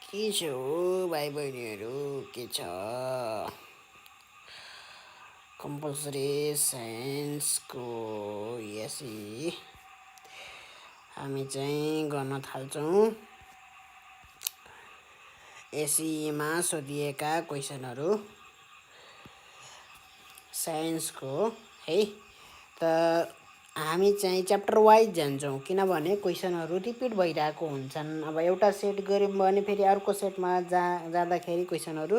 के छ भाइ बहिनीहरू के छ कम्पलसरी साइन्सको एसई हामी चाहिँ गर्न थाल्छौँ। एसईमा सोधिएका क्वेसनहरू साइन्सको है। त हामी चाहिँ च्याप्टर वाइज जान्छौँ किनभने क्वेसनहरू रिपिट भइरहेको हुन्छन्। अब एउटा सेट गऱ्यौँ भने फेरि अर्को सेटमा जाँदाखेरि क्वेसनहरू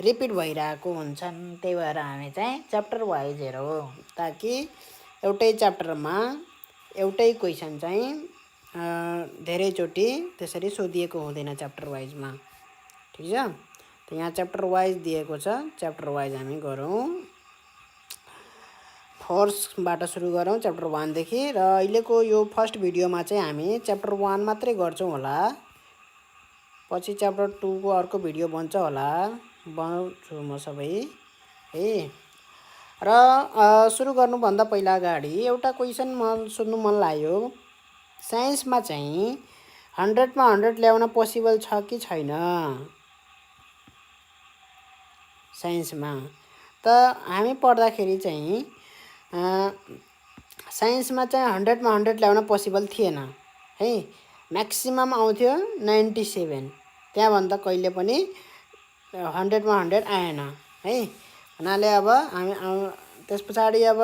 रिपिट भइरहेको हुन्छन्। त्यही भएर हामी चाहिँ च्याप्टर वाइज हेरौँ ताकि एउटै च्याप्टरमा एउटै क्वेसन चाहिँ धेरैचोटि त्यसरी सोधिएको हुँदैन च्याप्टर वाइजमा। ठिक छ। त यहाँ च्याप्टर वाइज दिएको छ, च्याप्टर वाइज हामी गरौँ। फर्स्टबाट सुरु गरौँ च्याप्टर 1 देखि। र अहिलेको यो फर्स्ट भिडियोमा चाहिँ हामी च्याप्टर 1 मात्रै गर्छौँ होला। पछि च्याप्टर 2 को अर्को भिडियो बन्छ होला, बनाउँछु म सबै है। र सुरु गर्नुभन्दा पहिला अगाडि एउटा क्वेसन सोध्नु मन लाग्यो। साइन्समा चाहिँ 100 मा 100 ल्याउन पोसिबल छ कि छैन? साइन्समा त हामी पढ्दाखेरि चाहिँ साइन्समा चाहिँ 100 मा 100 ल्याउन पोसिबल थिएन है। म्याक्सिमम आउँथ्यो 97, त्यहाँभन्दा कहिले पनि 100 मा 100 आएन है। हुनाले अब हामी त्यस पछाडि अब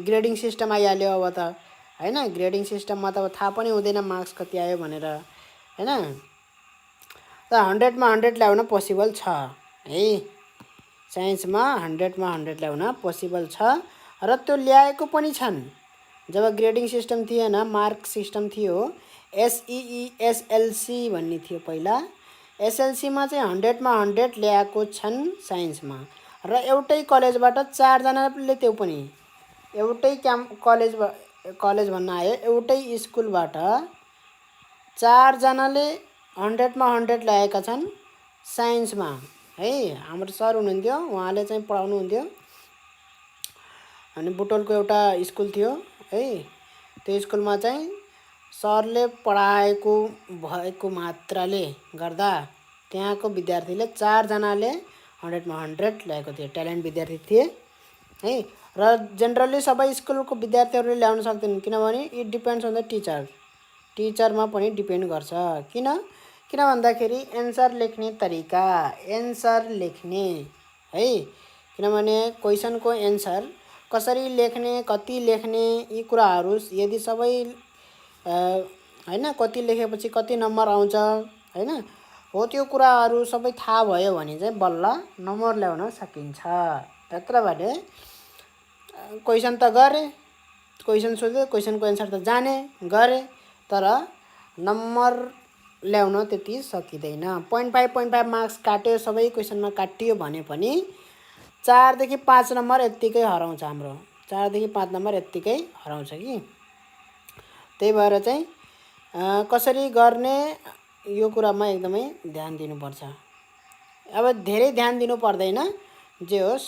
ग्रेडिङ सिस्टम आइहाल्यो अब त हैन। ग्रेडिङ सिस्टममा त थाहा पनि हुँदैन मार्क्स कति आयो भनेर हैन। त 100 मा 100 ल्याउन पोसिबल छ है। साइन्समा 100 मा 100 ल्याउन पोसिबल छ र त्यो ल्याएको पनि छन्। जब ग्रेडिङ सिस्टम थिएन, मार्क सिस्टम थियो, एसईई एसएलसी भन्ने थियो पहिला। एसएलसीमा चाहिँ 100 मा 100 ल्याएको छन् साइन्समा। र एउटै कलेजबाट 4 जनाले, त्यो पनि एउटै कलेज भन्न आयो, एउटै स्कुलबाट 4 जनाले 100 मा 100 ल्याएका छन् साइन्समा है। हाम्रो सर हुनुहुन्थ्यो, उहाँले चाहिँ पढाउनुहुन्थ्यो। अनि बुटोलको एउटा स्कुल थियो है। त्यो स्कुलमा चाहिँ सरले पढाएको भएको मात्राले गर्दा त्यहाँको विद्यार्थीले 4 जनाले 100 मा 100 ल्याएको थियो। ट्यालेन्ट विद्यार्थी थिए है। र जेनरली सबै स्कुलको विद्यार्थीहरूले ल्याउन सक्दैनन् किनभने it depends on the teacher. टिचरमा पनि डिपेन्ड गर्छ। किन भन्दाखेरि एन्सर लेख्ने तरिका, एन्सर लेख्ने है। किनभने क्वेसनको एन्सर कसरी लेख्ने, कति लेख्ने, यी कुराहरू यदि सबै हैन, कति लेखेपछि कति नम्बर आउँछ हैन, हो त्यो कुराहरू सबै थाहा भयो भने चाहिँ बल्ल नम्बर ल्याउन सकिन्छ। त्यत्र भने क्वेसन त गरे, क्वेसन सोध्यो, क्वेसनको एन्सर त जाने गरे, तर नम्बर ल्याउन त्यति सकिँदैन। 0.5 मार्क्स काट्यो, सबै क्वेसनमा काटियो भने पनि 4 देखि 5 नम्बर यत्तिकै हराउँछ। हाम्रो 4 देखि 5 नम्बर यत्तिकै हराउँछ कि। त्यही भएर चाहिँ कसरी गर्ने यो कुरामा एकदमै ध्यान दिनुपर्छ। अब धेरै ध्यान दिनु पर्दैन, जे होस्।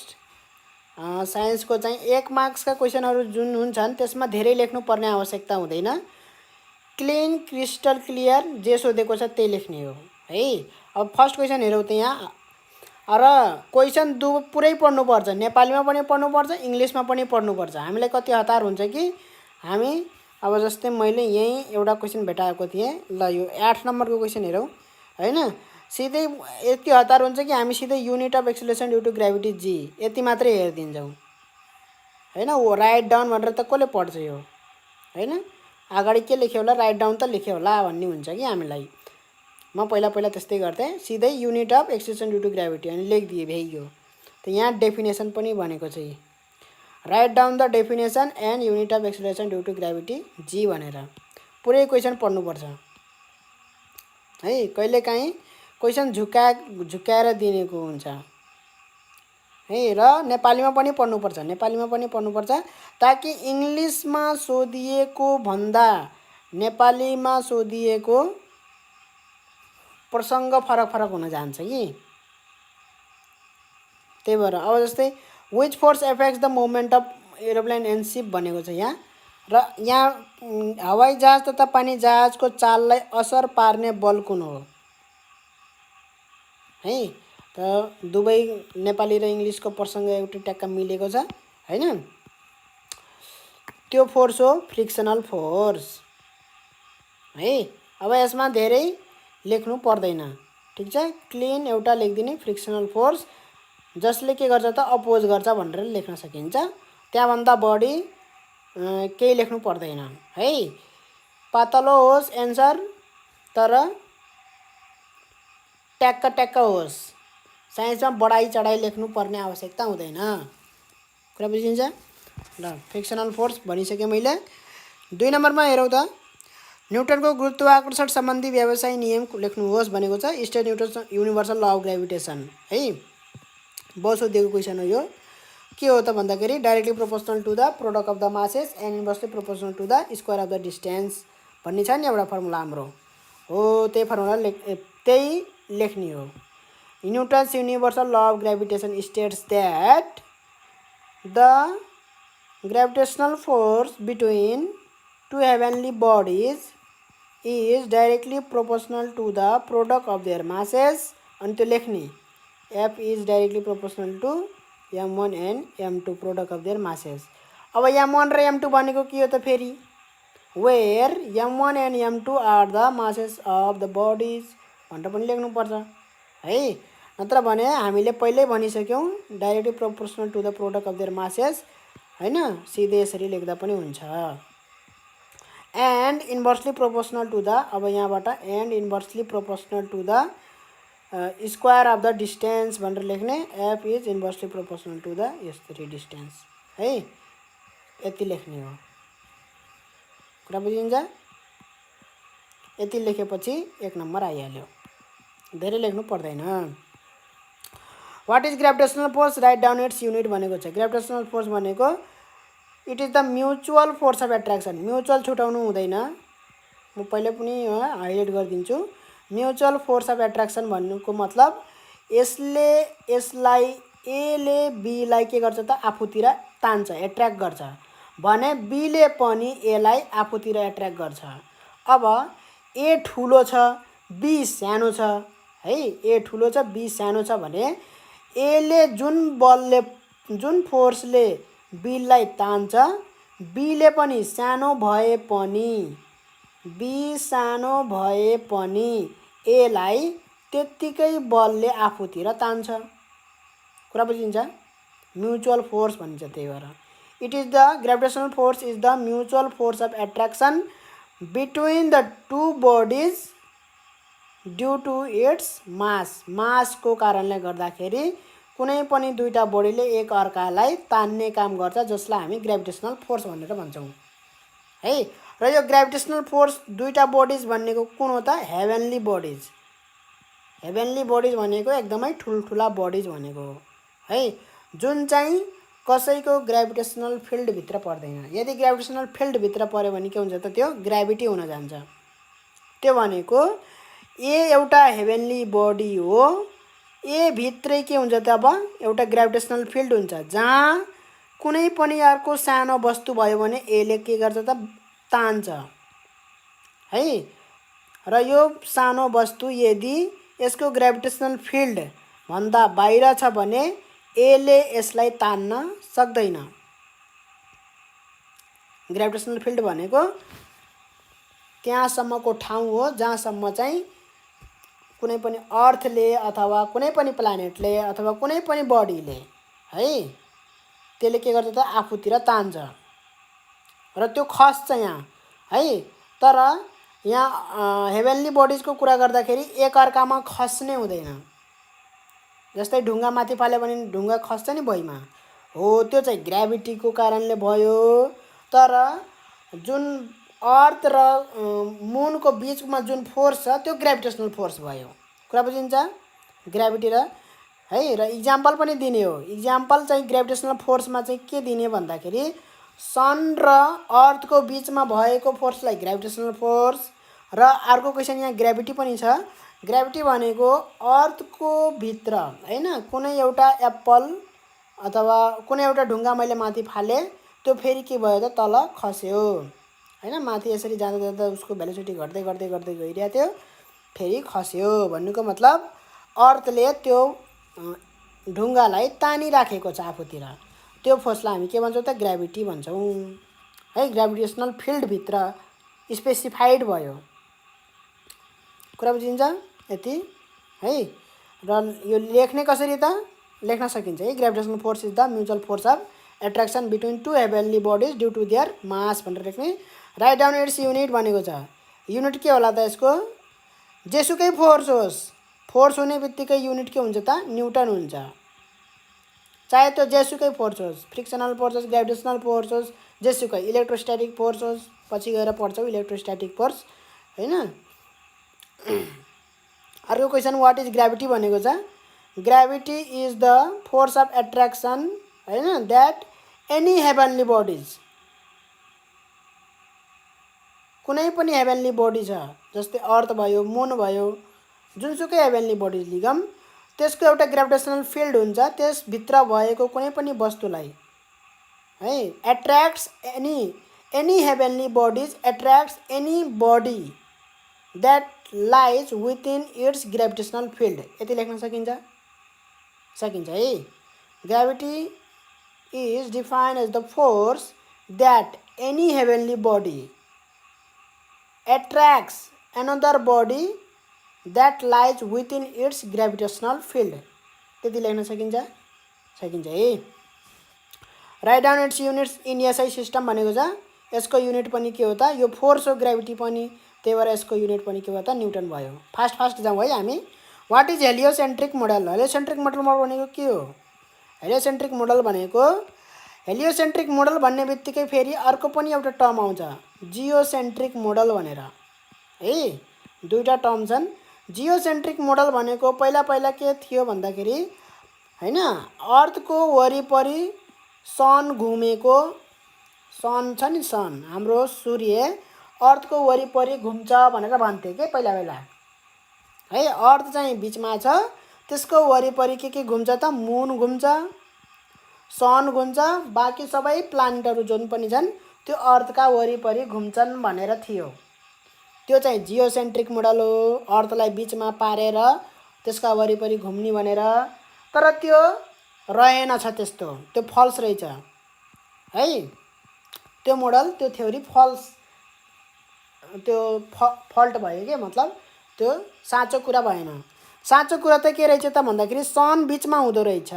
साइन्सको चाहिँ 1 मार्क्सका क्वेसनहरू जुन हुन्छन् त्यसमा धेरै लेख्नुपर्ने आवश्यकता हुँदैन। क्लिन क्रिस्टल क्लियर जे सोधेको छ त्यही लेख्ने हो है। अब फर्स्ट क्वेसन हेरौँ त यहाँ। र क्वेसन पुरै पढ्नुपर्छ, नेपालीमा पनि पढ्नुपर्छ, इङ्ग्लिसमा पनि पढ्नुपर्छ। हामीलाई कति हतार हुन्छ कि हामी अब जस्तै मैले यहीँ एउटा क्वेसन भेटाएको थिएँ। ल यो 8 नम्बरको क्वेसन हेरौँ हैन। सिधै यति हतार हुन्छ कि हामी सिधै unit of acceleration due to gravity g यति मात्रै हेरिदिन्छौँ हैन। हो राइट डाउन भनेर त कसले पढ्छ यो हैन। अगाडि के लेख्यो होला, राइट डाउन त लेख्यो होला भन्ने हुन्छ कि हामीलाई। म पहिला त्यस्तै गर्थेँ, सिधै unit of acceleration due to gravity अनि लेखिदिए भइगयो। त यहाँ डेफिनेसन पनि भनेको छ, write down the definition and unit of acceleration due to gravity g भनेर पुरै क्वेसन पढ्नुपर्छ है। कहिलेकाहीँ क्वेसन झुक्याएर दिएको हुन्छ है। र नेपालीमा पनि पढ्नुपर्छ, नेपालीमा पनि पढ्नुपर्छ ताकि इङ्ग्लिसमा सोधिएको भन्दा नेपालीमा सोधिएको प्रसङ्ग फरक हुन जान्छ कि। त्यही भएर अब जस्तै which force effects the movement of aeroplane and ship भनेको छ यहाँ। र यहाँ हवाई जहाज तथा पानी जहाजको चाललाई असर पार्ने बल कुन हो? है। त दुवै नेपाली र इङ्ग्लिसको प्रसङ्ग एउटै ट्याक्क मिलेको छ हैन। त्यो फोर्स हो फ्रिक्सनल फोर्स है। अब यसमा धेरै लेख्नु पर्दैन, ठिक छ। क्लिन एउटा लेखिदिने फ्रिक्सनल फोर्स जसले के गर्छ त अपोज गर्छ भनेर लेख्न सकिन्छ। त्यहाँभन्दा बढी केही लेख्नु पर्दैन है। पातलो होस् एन्सर, तर ट्याक्क ट्याक्क होस्। साइन्समा बढाइ चढाइ लेख्नु पर्ने आवश्यकता हुँदैन। कुरा बुझिन्छ ल। फ्रिक्सनल फोर्स भनिसकेँ मैले। 2 नम्बरमा हेरौँ त, न्युटनको गुरुत्वाकर्षण सम्बन्धी व्यवसाय नियम लेख्नुहोस् भनेको छ। स्टेट न्युटन युनिभर्सल ल अफ ग्रेभिटेसन है। बसो दिएको क्वेसन हो यो। के हो त भन्दाखेरि directly proportional to the product of the masses and inversely proportional to the square of the distance भन्ने छ नि एउटा फर्मुला हाम्रो हो। त्यही फर्मुला त्यही लेख्ने हो। न्युटन्स युनिभर्सल ल of gravitation states that the gravitational force between two heavenly bodies is directly proportional to the product of their masses। अनि त्यो लेख्ने F is directly proportional to m1 and m2 product of their masses। अब m1 र m2 भनेको के हो त फेरि, where m1 and m2 are the masses of the bodies भनेर पनि लेख्नुपर्छ है। नत्र भने हामीले पहिल्यै भनिसक्यौँ directly proportional to the product of their masses हैन। सिधै यसरी लेख्दा पनि हुन्छ। And inversely proportional to the, अब यहाँबाट and inversely proportional to the square of the distance भनेर लेख्ने। F is inversely proportional to the यसरी डिस्टेन्स है। यति लेख्ने हो। कुरा बुझिन्छ। यति लेखेपछि 1 नम्बर आइहाल्यो, धेरै लेख्नु पर्दैन। What is gravitational force, write down its unit भनेको छ। ग्रेभिटेसनल फोर्स भनेको it is the mutual force of attraction. Mutual छुटाउनु हुँदैन, म पहिले पनि हाइलाइट गरिदिन्छु। म्युचुअल फोर्स अफ एट्र्याक्सन भन्नुको मतलब यसलाई एले बीलाई के गर्छ त आफूतिर तान्छ, एट्र्याक्ट गर्छ भने बीले पनि एलाई आफूतिर एट्र्याक्ट गर्छ। अब ए ठुलो छ बी सानो छ है। ए ठुलो छ बी सानो छ भने एले जुन फोर्सले बीलाई तान्छ, बीले पनि सानो भए पनि एलाई त्यत्तिकै बलले आफूतिर तान्छ। कुरा बुझिन्छ। म्युचुअल फोर्स भनिन्छ। त्यही भएर it is the gravitational force is the mutual force of attraction between the two bodies due to its mass. मासको कारणले गर्दाखेरि कुनै पनि दुईटा बडीले एक अर्कालाई तान्ने काम गर्छ, जसलाई हामी ग्रेभिटेसनल फोर्स भनेर भन्छौँ है। र यो ग्रेभिटेसनल फोर्स दुईटा बडिज भनेको कुन हो त, हेभेनली बडिज। हेभेनली बडिज भनेको एकदमै ठुल्ठुला बडिज भनेको हो है, जुन चाहिँ कसैको ग्रेभिटेसनल फिल्डभित्र पर्दैन। यदि ग्रेभिटेसनल फिल्डभित्र पर्यो भने के हुन्छ त, त्यो ग्रेभिटी हुन जान्छ। त्यो भनेको ए एउटा हेभेनली बडी हो, ए भित्रै के हुन्छ त अब एउटा ग्रेभिटेसनल फिल्ड हुन्छ, जहाँ कुनै पनि अर्को सानो वस्तु भयो भने एले के गर्छ त तान्छ है। र यो सानो वस्तु यदि यसको ग्रेभिटेसनल फिल्ड भन्दा बाहिर छ भने एले यसलाई तान्न सक्दैन। ग्रेभिटेसनल फिल्ड भनेको त्यहाँसम्मको ठाउँ हो जहाँसम्म चाहिँ कुनै पनि अर्थले अथवा कुनै पनि प्लानेटले अथवा कुनै पनि बडीले है त्यसले के गर्छ त आफूतिर तान्छ र त्यो खस्छ यहाँ है। तर यहाँ हेभेनली बडिजको कुरा गर्दाखेरि एक अर्कामा खस्ने हुँदैन। जस्तै ढुङ्गा माथि फाल्यो भने ढुङ्गा खस्छ नि भुइँमा, हो त्यो चाहिँ ग्रेभिटीको कारणले भयो। तर जुन अर्थ र मुनको बीचमा जुन फोर्स छ त्यो ग्रेभिटेसनल फोर्स भयो। कुरा बुझिन्छ। ग्रेभिटी र है र इक्जाम्पल पनि दिने हो। इक्जाम्पल चाहिँ ग्रेभिटेसनल फोर्समा चाहिँ के दिने भन्दाखेरि सन र अर्थको बीचमा भएको फोर्सलाई ग्रेभिटेसनल फोर्स, र अर्को क्वेसन यहाँ ग्रेभिटी पनि छ। ग्रेभिटी भनेको अर्थको भित्र हैन, कुनै एउटा एप्पल अथवा कुनै एउटा ढुङ्गा मैले माथि फाले, त्यो फेरि के भयो त तल खस्यो हैन। माथि यसरी जाँदा जाँदा उसको भेलोसिटी घट्दै घट्दै घट्दै गइरहेको थियो, फेरि खस्यो। भन्नुको मतलब अर्थले त्यो ढुङ्गालाई तानिराखेको छ आफूतिर, त्यो फोर्सलाई हामी के भन्छौँ त? ग्राभिटी भन्छौँ है। ग्राभिटेसनल फिल्डभित्र स्पेसिफाइड भयो। कुरा बुझिन्छ यति है। र यो लेख्ने कसरी त? लेख्न सकिन्छ है। Gravitational force is the mutual force of attraction between two heavenly bodies due to their mass भनेर लेख्ने। राइट डाउन इट्स युनिट भनेको छ। युनिट के होला त यसको? जेसुकै फोर्स होस्, फोर्स हुने बित्तिकै युनिट के हुन्छ त? न्युटन हुन्छ। चाहे त्यो जेसुकै फोर्स होस्, फ्रिक्सनल फोर्स होस्, ग्राभिटेसनल फोर्स होस्, जेसुकै, इलेक्ट्रोस्ट्याटिक फोर्स होस्, पछि गएर पढ्छौँ इलेक्ट्रोस्ट्याटिक फोर्स हैन। अर्को क्वेसन, वाट इज ग्राभिटी भनेको छ? Gravity is the force of attraction हैन द्याट एनी हेभेन्ली बडिज, कुनै पनि हेभेन्ली बडी छ, जस्तै अर्थ भयो, मुन भयो, जुनसुकै हेभेन्ली बडिज लिगम, त्यसको एउटा ग्राभिटेसनल फिल्ड हुन्छ। त्यसभित्र भएको कुनै पनि वस्तुलाई है attracts any heavenly bodies attracts any body that lies within its gravitational field. यति लेख्न सकिन्छ? सकिन्छ है। Gravity is defined as the force that any heavenly body attracts another body that lies within its gravitational field। त्यति लेख्न सकिन्छ? सकिन्छ है। Write down it's units in SI system भनेको छ। यसको युनिट पनि के हो त? यो फोर्स हो ग्राभिटी पनि, त्यही भएर यसको युनिट पनि के हो त? न्युटन भयो। फास्ट जाउँ है हामी। What is heliocentric model? Heliocentric model भनेको के हो? हेलियोसेन्ट्रिक मोडल भनेको, हेलियोसेन्ट्रिक मोडल भन्ने बित्तिकै फेरि अर्को पनि एउटा टर्म आउँछ, जियोसेन्ट्रिक मोडल भनेर है। दुईवटा टर्म छन्। जियोसेन्ट्रिक मोडल भनेको पहिला के थियो भन्दाखेरि हैन, अर्थको वरिपरि सन घुमेको, सन छ नि, सन हाम्रो सूर्य अर्थको वरिपरि घुम्छ भनेर भन्थे के पहिला है। अर्थ चाहिँ बिचमा छ, त्यसको वरिपरि के घुम्छ त? मुन घुम्छ, सन घुम्छ, बाँकी सबै प्लानेटहरू जुन पनि छन् त्यो अर्थका वरिपरि घुम्छन् भनेर थियो। त्यो चाहिँ जियोसेन्ट्रिक मोडल हो, अर्थलाई बिचमा पारेर त्यसका वरिपरि घुम्ने भनेर। तर त्यो रहेनछ त्यस्तो, त्यो फल्स रहेछ है। त्यो मोडल, त्यो थ्योरी फल्स, त्यो फल्ट भयो के, मतलब त्यो साँचो कुरा भएन। साँचो कुरा त के रहेछ त भन्दाखेरि सन बिचमा हुँदो रहेछ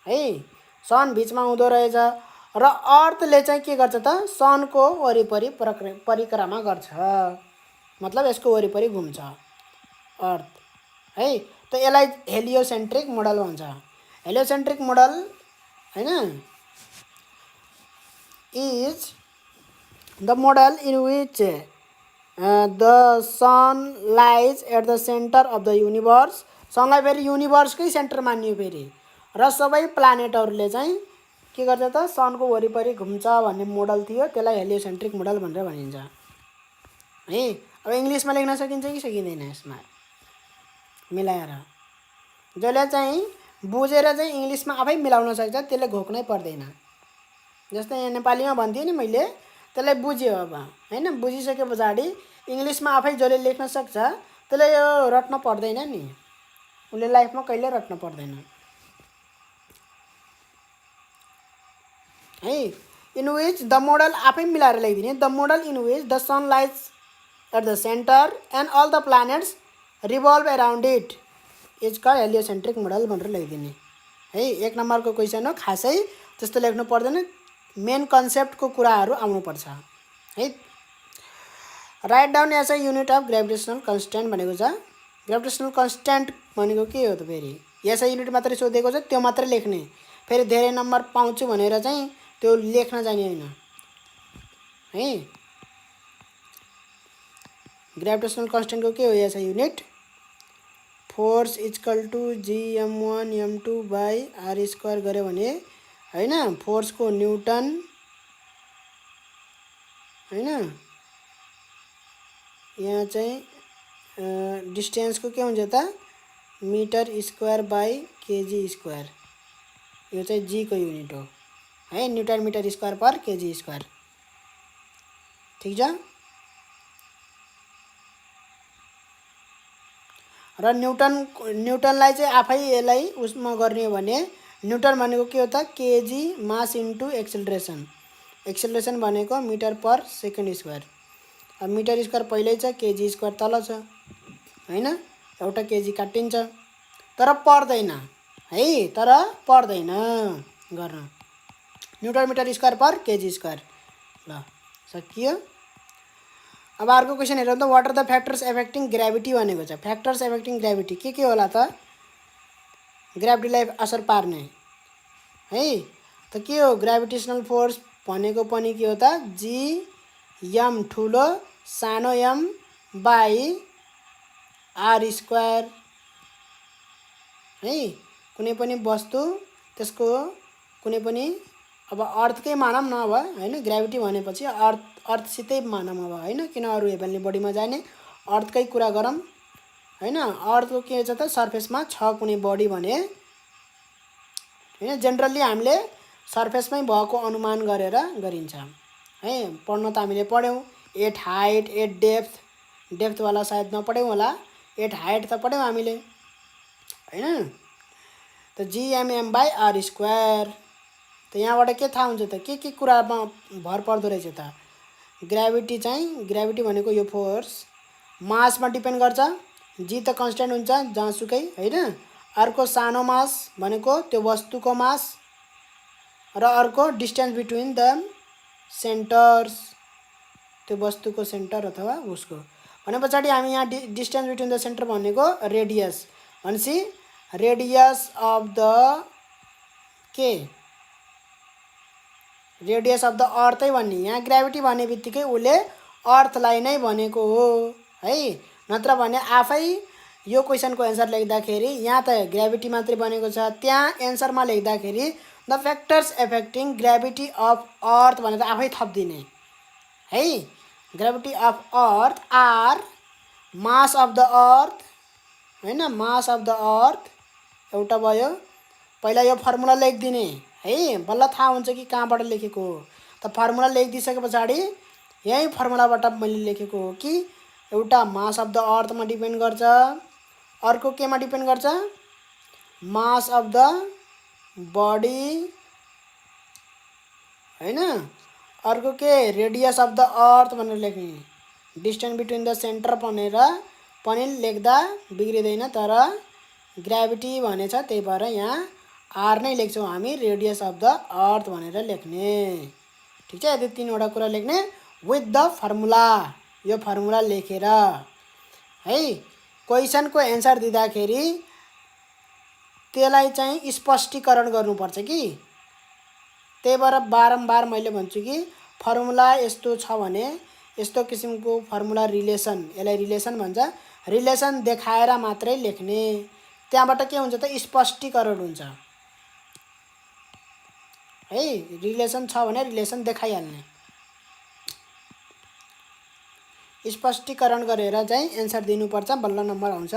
है। सन बिचमा हुँदो रहेछ र अर्थले चाहिँ के गर्छ त? सनको वरिपरि परिक्रमा गर्छ, मतलब यसको वरिपरि घुम्छ अर्थ है। त यसलाई हेलियोसेन्ट्रिक मोडल भन्छ। हेलियोसेन्ट्रिक मोडल हैन is the model in which the sun lies at the centre of the universe. सनलाई फेरि युनिभर्सकै सेन्टर मानियो फेरि, र सबै प्लानेटहरूले चाहिँ के गर्छ त? सनको वरिपरि घुम्छ भन्ने मोडल थियो। त्यसलाई हेलियोसेन्ट्रिक मोडल भनेर भनिन्छ है। अब इङ्ग्लिसमा लेख्न सकिन्छ कि सकिँदैन? यसमा मिलाएर जसले चाहिँ बुझेर चाहिँ इङ्ग्लिसमा आफै मिलाउन सक्छ त्यसले घोक्नै पर्दैन। जस्तै यहाँ नेपालीमा भन्थेँ नि मैले, त्यसलाई बुझ्यो अब हैन। बुझिसके पछाडि इङ्ग्लिसमा आफै जसले लेख्न सक्छ त्यसले यो रट्न पर्दैन नि, उसले लाइफमा कहिले रट्न पर्दैन है। इन विच द मोडल आफै मिलाएर लेखिदिने। The model in which the sun lies at the centre and all the planets revolve around it is called heliocentric model भनेर लेखिदिने है। 1 नम्बरको क्वेसन हो, खासै त्यस्तो लेख्नु पर्दैन, मेन कन्सेप्टको कुराहरू आउनुपर्छ है। Write down as a unit of gravitational constant भनेको छ। ग्राभिटेसनल कन्स्ट्यान्ट भनेको के हो त? फेरि यसै युनिट मात्रै सोधेको छ, त्यो मात्रै लेख्ने, फेरि धेरै नम्बर पाउँछु भनेर चाहिँ त्यो लेख्न जाने होइन है। ग्राभिटेसनल कन्स्ट्यान्टको के हो यसै unit? Force equal to GM1 M2 by R square गऱ्यो भने हैन, फोर्सको न्युटन हैन, यहाँ चाहिँ डिस्टेन्सको के हुन्छ त? Metre square by KG square. यो चाहिँ जी को युनिट हो है, newton metre square per KG square. ठिक छ। र न्युटनलाई चाहिँ आफै यसलाई उसमा गर्ने हो भने न्युटन भनेको के हो त केजी मास इन्टु एक्सेलरेसन। एक्सेलरेसन भनेको मिटर पर सेकेन्ड स्क्वायर। अब मिटर स्क्वायर पहिल्यै छ, केजी स्क्वायर तल छ हैन, एउटा केजी काटिन्छ तर पर्दैन है, तर पर्दैन गर्न। Newton metre square per KG square. ल सकियो। अब अर्को क्वेसन हेरौँ त, what are the factors affecting gravity भनेको छ। फ्याक्टर्स एफेक्टिङ ग्राभिटी के होला त? ग्राभिटीलाई असर पार्ने है त के हो? ग्राभिटेसनल फोर्स भनेको पनि के हो त? जी एम ठुलो सानो एम बाई आर स्क्वायर है। कुनै पनि वस्तु त्यसको कुनै पनि अब अर्थकै मानौँ न अब हैन, ग्राभिटी भनेपछि अर्थसितै मानौँ अब हैन, किन अरू हेभेन्ली बडीमा जाने, अर्थकै कुरा गरौँ हैन। अर्थको के छ त सर्फेसमा छ कुनै बडी भने हैन, जेनरली हामीले सर्फेसमै भएको अनुमान गरेर गरिन्छ है। पढ्न त हामीले पढ्यौँ, एट हाइट एट डेप्थ वाला सायद नपढ्यौँ होला, एट हाइट त पढ्यौँ हामीले हैन। त जिएमएम बाई आर स्क्वायर। त यहाँबाट के थाहा हुन्छ त के कुरामा भर पर्दो रहेछ त? ग्राभिटी भनेको यो फोर्स मासमा डिपेन्ड गर्छ। जी त कन्स्ट्यान्ट हुन्छ जहाँसुकै हैन। अर्को सानो मास भनेको त्यो वस्तुको मास, र अर्को डिस्टेन्स बिट्विन द सेन्टर्स, त्यो वस्तुको सेन्टर अथवा उसको। भने पछाडि हामी यहाँ डिस्टेन्स बिट्विन द सेन्टर भनेको रेडियस भनेपछि रेडियस अफ द के रेडियस अफ द अर्थै भन्ने। यहाँ ग्राभिटी भन्ने बित्तिकै उसले अर्थलाई नै भनेको हो है, नत्र भने आफै यो क्वेसनको एन्सर लेख्दाखेरि यहाँ त ग्राभिटी मात्रै बनेको छ, त्यहाँ एन्सरमा लेख्दाखेरि the factors affecting gravity of earth भनेर आफै थपिदिने है। Gravity of earth are mass of the earth हैन, मास अफ द अर्थ एउटा भयो। पहिला यो फर्मुला लेखिदिने है, बल्ल थाहा हुन्छ कि कहाँबाट लेखेको हो। त फर्मुला लेखिदिसके पछाडि यही फर्मुलाबाट मैले लेखेको हो कि एउटा मास अफ द अर्थमा डिपेन्ड गर्छ, अर्को केमा डिपेन्ड गर्छ? मास अफ द बडी हैन, अर्को के रेडियस अफ द अर्थ भनेर लेख्ने। डिस्टेन्स बिट्विन द सेन्टर भनेर पनि लेख्दा बिग्रिँदैन, तर ग्राभिटी भनेछ त्यही भएर यहाँ आर नै लेख्छौँ हामी, रेडियस अफ द अर्थ भनेर लेख्ने। ठिक छ, यदि तीनवटा कुरा लेख्ने विथ द फर्मुला, यो फर्मुला लेखेर है। क्वेसनको एन्सर दिँदाखेरि त्यसलाई चाहिँ स्पष्टीकरण गर्नुपर्छ कि, त्यही भएर बारम्बार मैले भन्छु कि फर्मुला यस्तो छ भने यस्तो किसिमको फर्मुला रिलेसन, यसलाई रिलेसन भन्छ, रिलेसन देखाएर मात्रै लेख्ने। त्यहाँबाट के हुन्छ त स्पष्टीकरण हुन्छ है। रिलेसन छ भने रिलेसन देखाइहाल्ने, स्पष्टीकरण गरेर चाहिँ एन्सर दिनुपर्छ, बल्ल नम्बर आउँछ।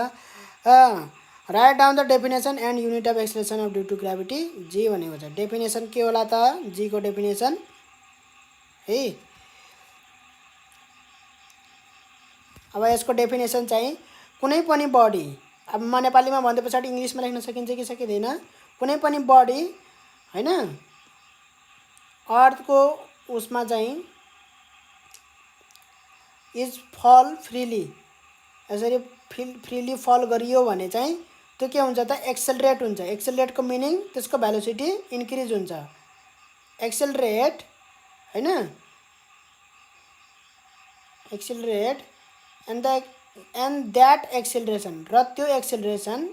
Write down the definition and unit of acceleration of due to gravity. G भनेको छ डेफिनेसन के होला त? जी को डेफिनेसन है। अब यसको डेफिनेसन चाहिँ कुनै पनि बडी, अब म नेपालीमा भन्दै पछाडि इङ्ग्लिसमा लेख्न सकिन्छ कि सकिँदैन? कुनै पनि बडी हैन अर्थको उसमा चाहिँ इज फल फ्रिली, यसरी फ्रिली फल गरियो भने चाहिँ त्यो के हुन्छ त एक्सेलरेट हुन्छ। एक्सेलरेटको मिनिङ त्यसको भेलोसिटी इन्क्रिज हुन्छ। एक्सेलरेट हैन, एक्सेलरेट एन्ड द्याट एक्सेलरेसन, र त्यो acceleration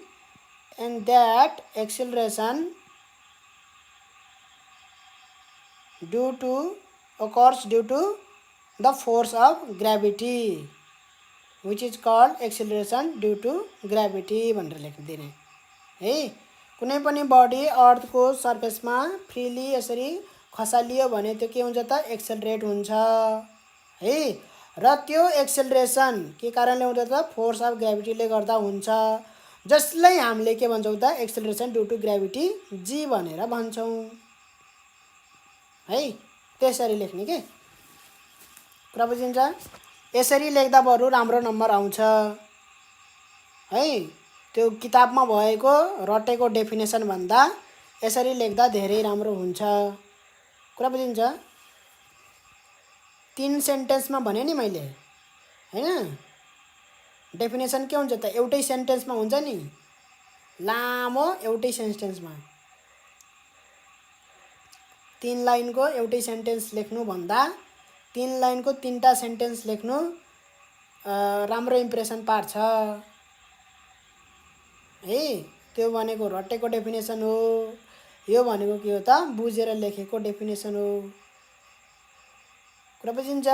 and that acceleration due to occurs due to the force of gravity which is called acceleration due to gravity भनेर लेखिदिने है। कुनै पनि बडी अर्थको सर्फेसमा फ्रिली यसरी खसालियो भने त्यो के हुन्छ त एक्सेलरेट हुन्छ है। र त्यो एक्सेलरेसन के कारणले हुन्छ त? फोर्स अफ ग्राभिटीले गर्दा हुन्छ, जसलाई हामीले के भन्छौँ त? Acceleration due to gravity g भनेर भन्छौँ है। त्यसरी लेख्ने के कुरा बुझिन्छ? यसरी लेख्दा बरु राम्रो नम्बर आउँछ है। त्यो किताबमा भएको रटेको डेफिनेसन भन्दा यसरी लेख्दा धेरै राम्रो हुन्छ। कुरा बुझिन्छ? 3 सेन्टेन्समा भने नि मैले, हैन? डेफिनेसन के हुन्छ त? एउटै सेन्टेन्समा हुन्छ नि, लामो एउटै सेन्टेन्समा। 3 लाइनको एउटै सेन्टेन्स लेख्नु भन्दा 3 लाइनको 3टा सेन्टेन्स लेख्नु राम्रो इम्प्रेसन पार्छ है। त्यो भनेको रटेको डेफिनेसन हो। यो भनेको के हो त? बुझेर लेखेको डेफिनेसन हो। कुरा बुझिन्छ?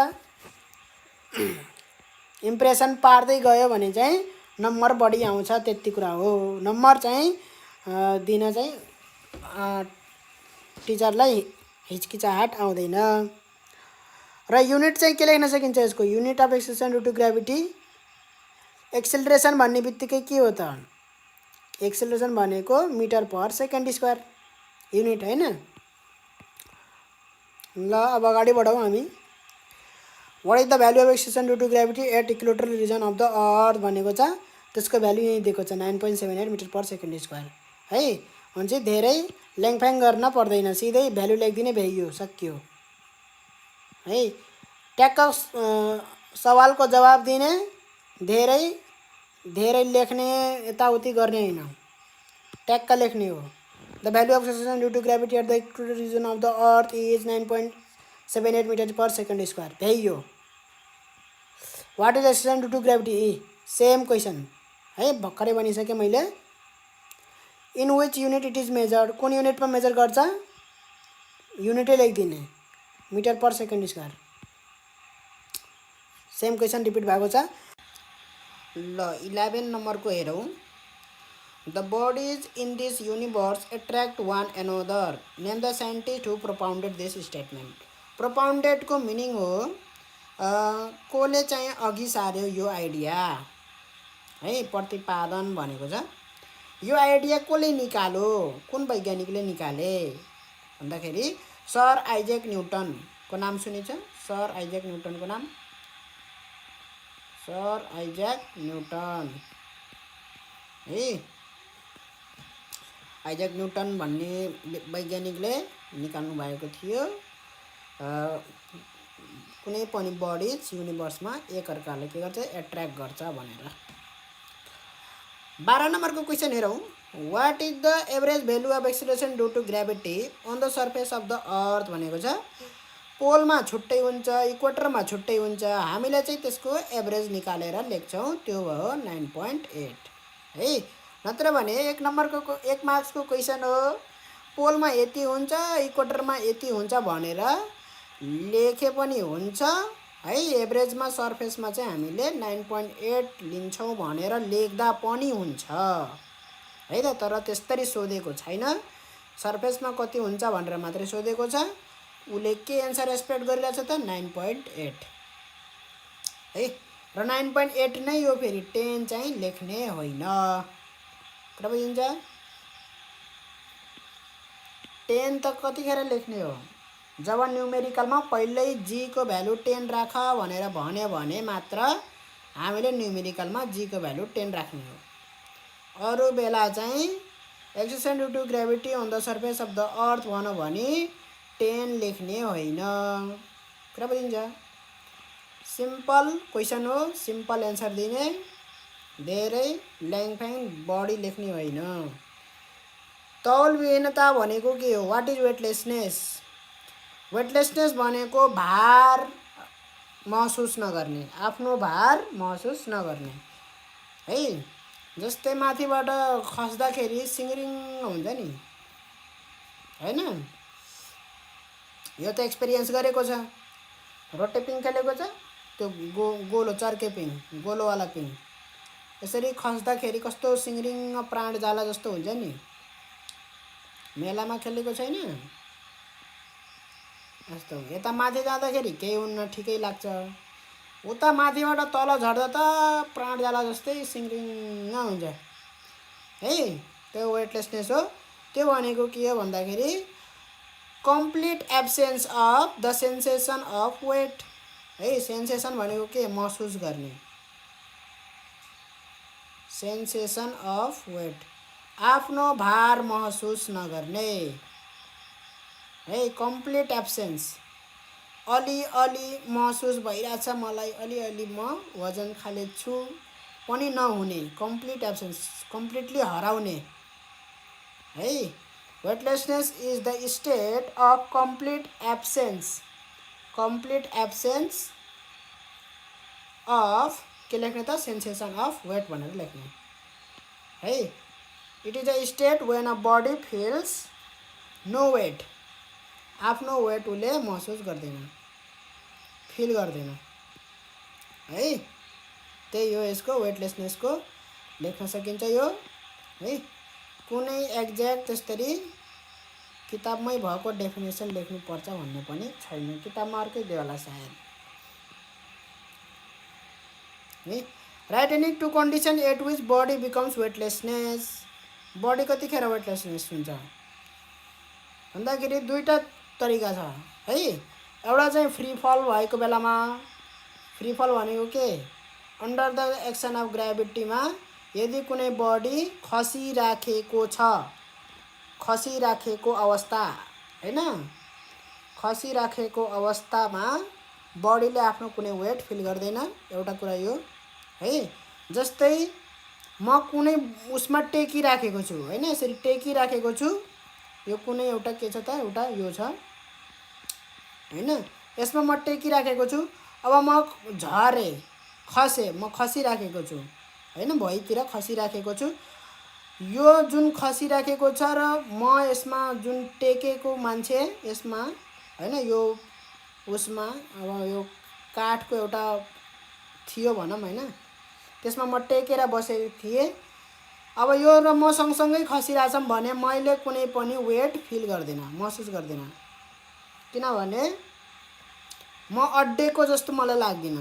इम्प्रेसन पार्दै गयो भने चाहिँ नम्बर बढी आउँछ, त्यति कुरा हो। नम्बर चाहिँ दिन चाहिँ टिचरलाई हिचकिचाहट आउँदैन। र युनिट चाहिँ के लेख्न सकिन्छ यसको? Unit of acceleration due to gravity. Acceleration भन्ने बित्तिकै के हो त? एक्सेलरेसन भनेको metre per second square unit, हैन? ल अब अगाडि बढौँ हामी। What is the value of acceleration due to gravity at equatorial region of the earth भनेको छ। त्यसको भ्यालु यही दिएको छ 9.78 मिटर पर सेकेन्ड स्क्वायर है। हुन्छ, धेरै ल्याङफ्याङ गर्न पर्दैन, सिधै भ्यालु लेखिदिने भ्याइयो, सकियो है। ट्याक्क सवालको जवाब दिने, धेरै लेख्ने, यताउति गर्ने हैन, ट्याक्क लेख्ने हो। The value of acceleration due to gravity at the equatorial region of the earth is 9.78 metre per second square, भ्याइयो। What is acceleration due to gravity? Same question है, भर्खरै भनिसकेँ मैले। In which unit it is measured? कुन युनिटमा measure गर्छ? युनिटै लेखिदिने, metre per second square. Same question repeat भएको छ। ल 11 नम्बरको हेरौँ। The bodies in this universe attract one another, name the scientist who propounded this statement. प्रोपाउन्डेडको मिनिङ हो कोले चाहिँ अघि सार्यो यो आइडिया है। प्रतिपादन भनेको छ। यो आइडिया कसले निकाल्यो? कुन वैज्ञानिकले निकाले भन्दाखेरि सर आइजक न्युटनको नाम सुनिन्छ? सर आइजक न्युटनको नाम, सर आइजक न्युटन है। आइजक न्युटन भन्ने वैज्ञानिकले निकाल्नु भएको थियो कुनै पनि बडिज युनिभर्समा एकअर्काले के गर्छ? एट्र्याक्ट गर्छ भनेर। 12 नम्बरको क्वेसन हेरौँ। What is the average value of acceleration due to gravity on the surface of the earth भनेको छ। पोलमा छुट्टै हुन्छ, इक्वेटरमा छुट्टै हुन्छ, हामीले चाहिँ त्यसको एभरेज निकालेर लेख्छौँ, त्यो भयो 9.8 है। नत्र भने 1 नम्बरको 1 मार्क्सको क्वेसन हो, पोलमा यति हुन्छ, इक्वेटरमा यति हुन्छ भनेर लेखे पनि हुन्छ है। एभरेजमा सर्फेसमा चाहिँ हामीले 9.8 लिन्छौँ भनेर लेख्दा पनि हुन्छ है त। तर त्यस्तरी सोधेको छैन, सर्फेसमा कति हुन्छ भनेर मात्रै सोधेको छ। उसले के एन्सर एक्सपेक्ट गरिरहेछ त? 9.8 है। र 9.8 नै यो फेरि 10 चाहिँ लेख्ने होइन। कुरा बुझिन्छ? 10 त कतिखेर लेख्ने हो? जब न्युमेरिकलमा पहिल्यै जी को भ्यालु 10 राख भनेर भन्यो भने मात्र हामीले न्युमेरिकलमा जी को भ्यालु 10 राख्ने हो। अरू बेला चाहिँ acceleration due to gravity on the surface of the earth भन्यो भने 10 लेख्ने होइन। कुरा बुझिन्छ? सिम्पल क्वेसन हो, सिम्पल एन्सर दिने, धेरै ल्याङफ्याङ बढी लेख्ने होइन। तौल विहीनता भनेको के हो? What is weightlessness? वेटलेसनेस भनेको भार महसुस नगर्ने, आफ्नो भार महसुस नगर्ने है। जस्तै माथिबाट खस्दाखेरि सिङ्रिङ हुन्छ नि, हैन? यो त एक्सपिरियन्स गरेको छ। रोटे पिङ खेलेको छ, त्यो गोलो चर्के पिङ, गोलोवाला पिङ, यसरी खस्दाखेरि कस्तो सिङ्रिङ प्राण जाला जस्तो हुन्छ नि। मेलामा खेलेको छैन? यस्तो यता माथि जाँदाखेरि केही हुन्न, ठिकै लाग्छ। उता माथिबाट तल झर्दा त प्राण जाला जस्तै सिङ्रिङ हुन्छ है। त्यो वेटलेसनेस हो। त्यो भनेको के हो भन्दाखेरि complete absence of the sensation of weight है। सेन्सेसन भनेको के? महसुस गर्ने। सेन्सेसन अफ वेट, आफ्नो भार महसुस नगर्ने है, कम्प्लिट एब्सेन्स। अलिअलि महसुस भइरहेछ मलाई, अलिअलि म वजन खाले छु पनि नहुने, कम्प्लिट एब्सेन्स, कम्प्लिटली हराउने है। Weightlessness is the state of complete absence, complete absence of के लेख्ने त सेन्सेसन अफ वेट भनेर लेख्ने है। It is a state when a body feels no weight, आफ्नो वेट उसले महसुस गर्दैन, फिल गर्दैन है। त्यही हो यसको वेटलेसनेसको लेख्न सकिन्छ यो है। कुनै एक्ज्याक्ट त्यसरी किताबमै भएको डेफिनेसन लेख्नुपर्छ भन्ने पनि छैन, किताबमा अर्कै दियो होला सायद है। Write any two condition at which body becomes weightlessness, body कतिखेर वेटलेसनेस हुन्छ भन्दाखेरि दुईवटा तरिका छ है। एउटा चाहिँ फ्री फल भएको बेलामा, फ्री फल भनेको के, अन्डर द एक्सन अफ ग्राभिटीमा यदि कुनै बडी खसिराखेको छ, खसिराखेको अवस्था हैन, खसिराखेको अवस्थामा बडीले आफ्नो कुनै वेट फिल गर्दैन, एउटा कुरा यो है। जस्तै म कुनै उसमा टेकिराखेको छु हैन, यसरी टेकिराखेको छु, यो कुनै एउटा के छ त, एउटा यो छ हैन, यसमा म टेकिराखेको छु। अब म झरे, खसे, म खसिराखेको छु हैन, भुइँतिर खसिराखेको छु। यो जुन खसिराखेको छ र म यसमा जुन टेकेको मान्छे यसमा हैन, यो उसमा अब यो काठको एउटा थियो भनौँ हैन, त्यसमा म टेकेर बसेको थिएँ। अब यो र म सँगसँगै खसिरहेछौँ भने मैले कुनै पनि वेट फिल गर्दिनँ, महसुस गर्दिनँ, किनभने म अड्डेको जस्तो मलाई लाग्दिन,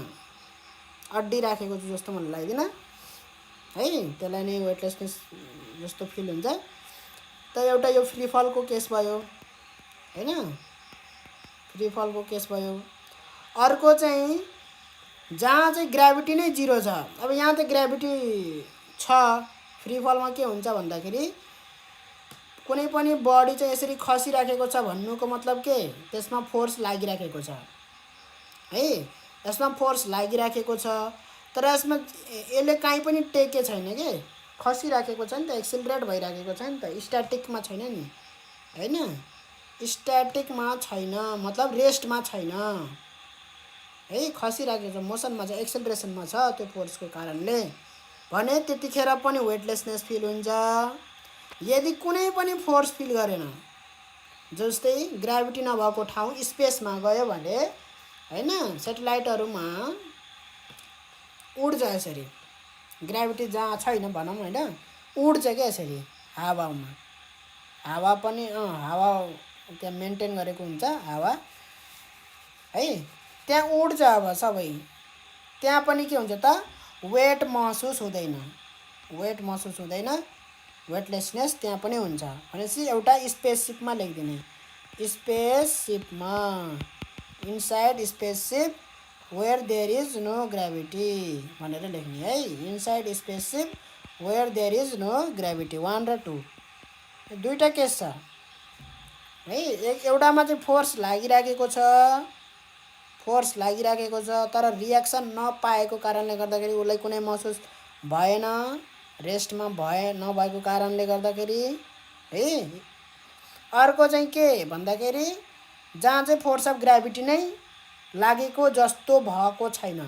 अड्डिराखेको छु जस्तो मलाई लाग्दिन है। त्यसलाई नै वेटलेसनेस जस्तो फिल हुन्छ। त एउटा यो फ्री फलको केस भयो हैन, फ्री फलको केस भयो। अर्को चाहिँ जहाँ चाहिँ ग्राभिटी नै जिरो छ, अब यहाँ त ग्राभिटी छ, फ्री फलमा के हुन्छ भन्दाखेरि कुनै पनि बडी चाहिँ यसरी खसिराखेको छ भन्नुको मतलब के, त्यसमा फोर्स लागिराखेको छ है, यसमा फोर्स लागिराखेको छ, तर यसमा यसले काहीँ पनि टेके छैन के, खसिराखेको छ नि त, एक्सिलरेट भइराखेको छ नि त, स्ट्याटिकमा छैन नि हैन, स्ट्याटिकमा छैन मतलब रेस्टमा छैन है, खसिराखेको छ, मोसनमा छ, एक्सेलरेसनमा छ त्यो फोर्सको कारणले भने त्यतिखेर पनि वेटलेसनेस फिल हुन्छ। यदि कुनै पनि फोर्स फिल गरेन, जस्तै ग्राभिटी नभएको ठाउँ स्पेसमा गयो भने हैन, सेटेलाइटहरुमा उड्छ यसरी, ग्राभिटी जहाँ छैन भनौँ हैन, उड्छ क्या यसरी हावामा, हावा पनि हावा त्यहाँ मेन्टेन गरेको हुन्छ हावा है, त्यहाँ उड्छ। अब सबै त्यहाँ पनि के हुन्छ त, वेट महसुस हुँदैन, वेट महसुस हुँदैन, वेटलेसनेस त्यहाँ पनि हुन्छ भनेपछि एउटा स्पेसशिपमा लेखिदिने, स्पेसशिपमा, inside spaceship where there is no gravity भनेर लेख्ने है, inside spaceship where there is no gravity. 1 र 2 दुईटा केस छ है। एउटामा चाहिँ फोर्स लागिराखेको छ, फोर्स लागिराखेको छ तर रियाक्सन नपाएको कारणले गर्दाखेरि उसलाई कुनै महसुस भएन, रेस्टमा नभएको कारणले गर्दाखेरि है। अर्को चाहिँ के भन्दाखेरि जहाँ चाहिँ फोर्स अफ ग्राभिटी नै लागेको जस्तो भएको छैन,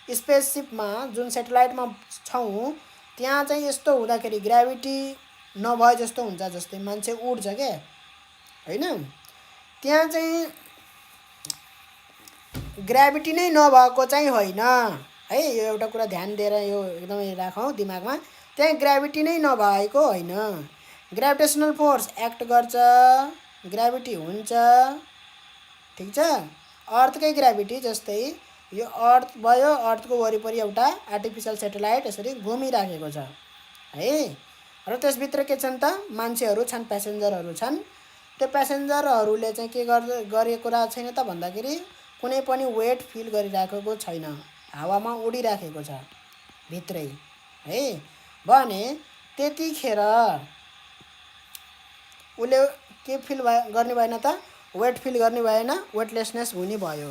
स्पेसशिपमा जुन सेटेलाइटमा छौँ त्यहाँ चाहिँ यस्तो हुँदाखेरि ग्राभिटी नभए जस्तो हुन्छ, जस्तै मान्छे उड्छ के हैन, त्यहाँ चाहिँ ग्राभिटी नै नभएको चाहिँ होइन है, यो एउटा कुरा ध्यान दिएर यो एकदमै राखौँ दिमागमा, त्यहाँ ग्राभिटी नै नभएको होइन, ग्राभिटेसनल फोर्स एक्ट गर्छ, ग्राभिटी हुन्छ, ठीक छ। अर्थकै ग्राभिटी जस्तै यो अर्थ भयो, अर्थको वरिपरि एउटा आर्टिफिसियल सेटेलाइट यसरी घुमिराखेको छ है, र त्यसभित्र के छन् त, मान्छेहरू छन्, प्यासेन्जरहरू छन्। त्यो प्यासेन्जरहरूले चाहिँ के गरेको छैन त भन्दाखेरि कुनै पनि वेट फिल गरिराखेको छैन, हावामा उडिराखेको छ भित्रै है। भने त्यतिखेर उसले के फिल गर्ने भएन त, वेट फिल गर्ने भएन, वेटलेसनेस हुने भयो।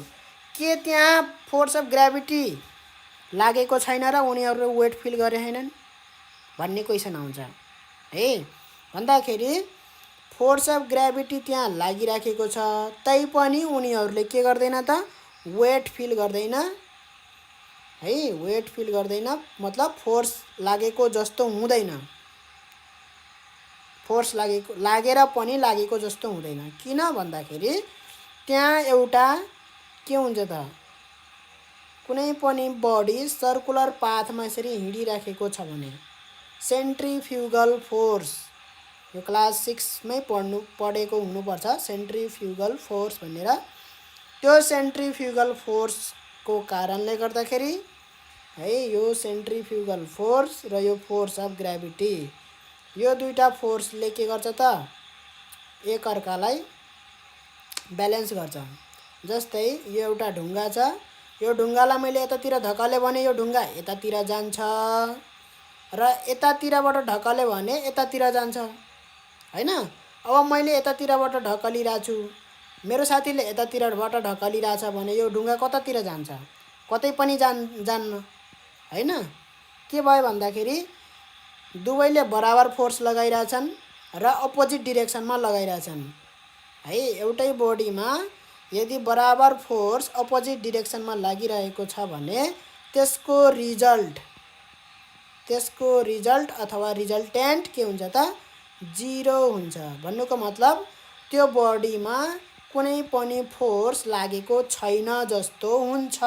के त्यहाँ फोर्स अफ ग्राभिटी लागेको छैन र उनीहरूले वेट फिल गरे छैनन् भन्ने क्वेसन आउँछ है। भन्दाखेरि फोर्स अफ ग्राभिटी त्यहाँ लागिराखेको छ, तैपनि उनीहरूले के गर्दैन त, वेट फिल गर्दैन है। वेट फिल गर्दैन मतलब फोर्स लागेको जस्तो हुँदैन, फोर्स लागेर पनि लागेको जस्तो हुँदैन। किन भन्दाखेरि त्यहाँ एउटा के हुन्छ त, कुनै पनि बडी सर्कुलर पाथमा यसरी हिँडिराखेको छ भने सेन्ट्रिफ्युगल फोर्स, यो क्लास 6 मै पढेको हुनुपर्छ सेन्ट्रिफ्युगल फोर्स भनेर। त्यो सेन्ट्रिफ्युगल फोर्सको कारणले गर्दाखेरि है, यो सेन्ट्रिफ्युगल फोर्स र यो फोर्स अफ ग्राभिटी, यो दुईटा फोर्सले के गर्छ त, एकअर्कालाई ब्यालेन्स गर्छ। जस्तै यो एउटा ढुङ्गा छ, यो ढुङ्गालाई मैले यतातिर धकाले भने यो ढुङ्गा यतातिर जान्छ र यतातिरबाट ढकाले भने यतातिर जान्छ हैन। अब मैले यतातिरबाट ढकलिरहेको छु, मेरो साथीले यतातिरबाट ढकलिरहेछ भने यो ढुङ्गा कतातिर जान्छ, कतै पनि जान्न हैन। के भयो भन्दाखेरि दुवैले बराबर फोर्स लगाइरहेछन् र अपोजिट डिरेक्सनमा लगाइरहेछन् है। एउटै बडीमा यदि बराबर फोर्स अपोजिट डिरेक्सनमा लागिरहेको छ भने त्यसको रिजल्ट अथवा रिजल्टेन्ट के हुन्छ त, 0 हुन्छ। भन्नुको मतलब त्यो बडीमा कुनै पनि फोर्स लागेको छैन जस्तो हुन्छ,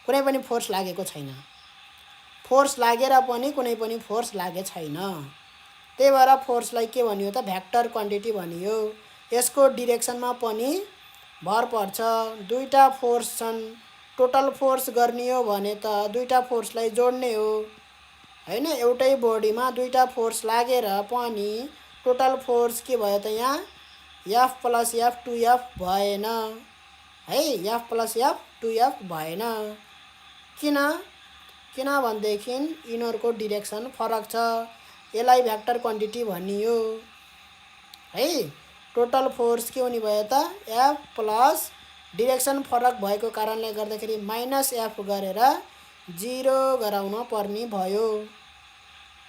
कुनै पनि फोर्स लागेको छैन, फोर्स लागेर पनि कुनै पनि फोर्स लागे छैन। त्यही भएर फोर्सलाई के भनियो त, भेक्टर क्वान्टिटी भनियो। यसको डिरेक्सनमा पनि भर पर्छ। दुईटा फोर्स छन्, टोटल फोर्स गर्ने हो भने त दुईटा फोर्सलाई जोड्ने हो हैन। एउटै बडीमा दुईटा फोर्स लागेर पनि टोटल फोर्स के भयो त, यहाँ F + F 2F भएन है, F + F 2F भएन। किन भनेदेखि यिनीहरूको डिरेक्सन फरक छ, यसलाई भेक्टर क्वान्टिटी भनियो है। टोटल फोर्स के हुने भयो त, F प्लस डिरेक्सन फरक भएको कारणले गर्दाखेरि -F गरेर 0 गराउन पर्ने भयो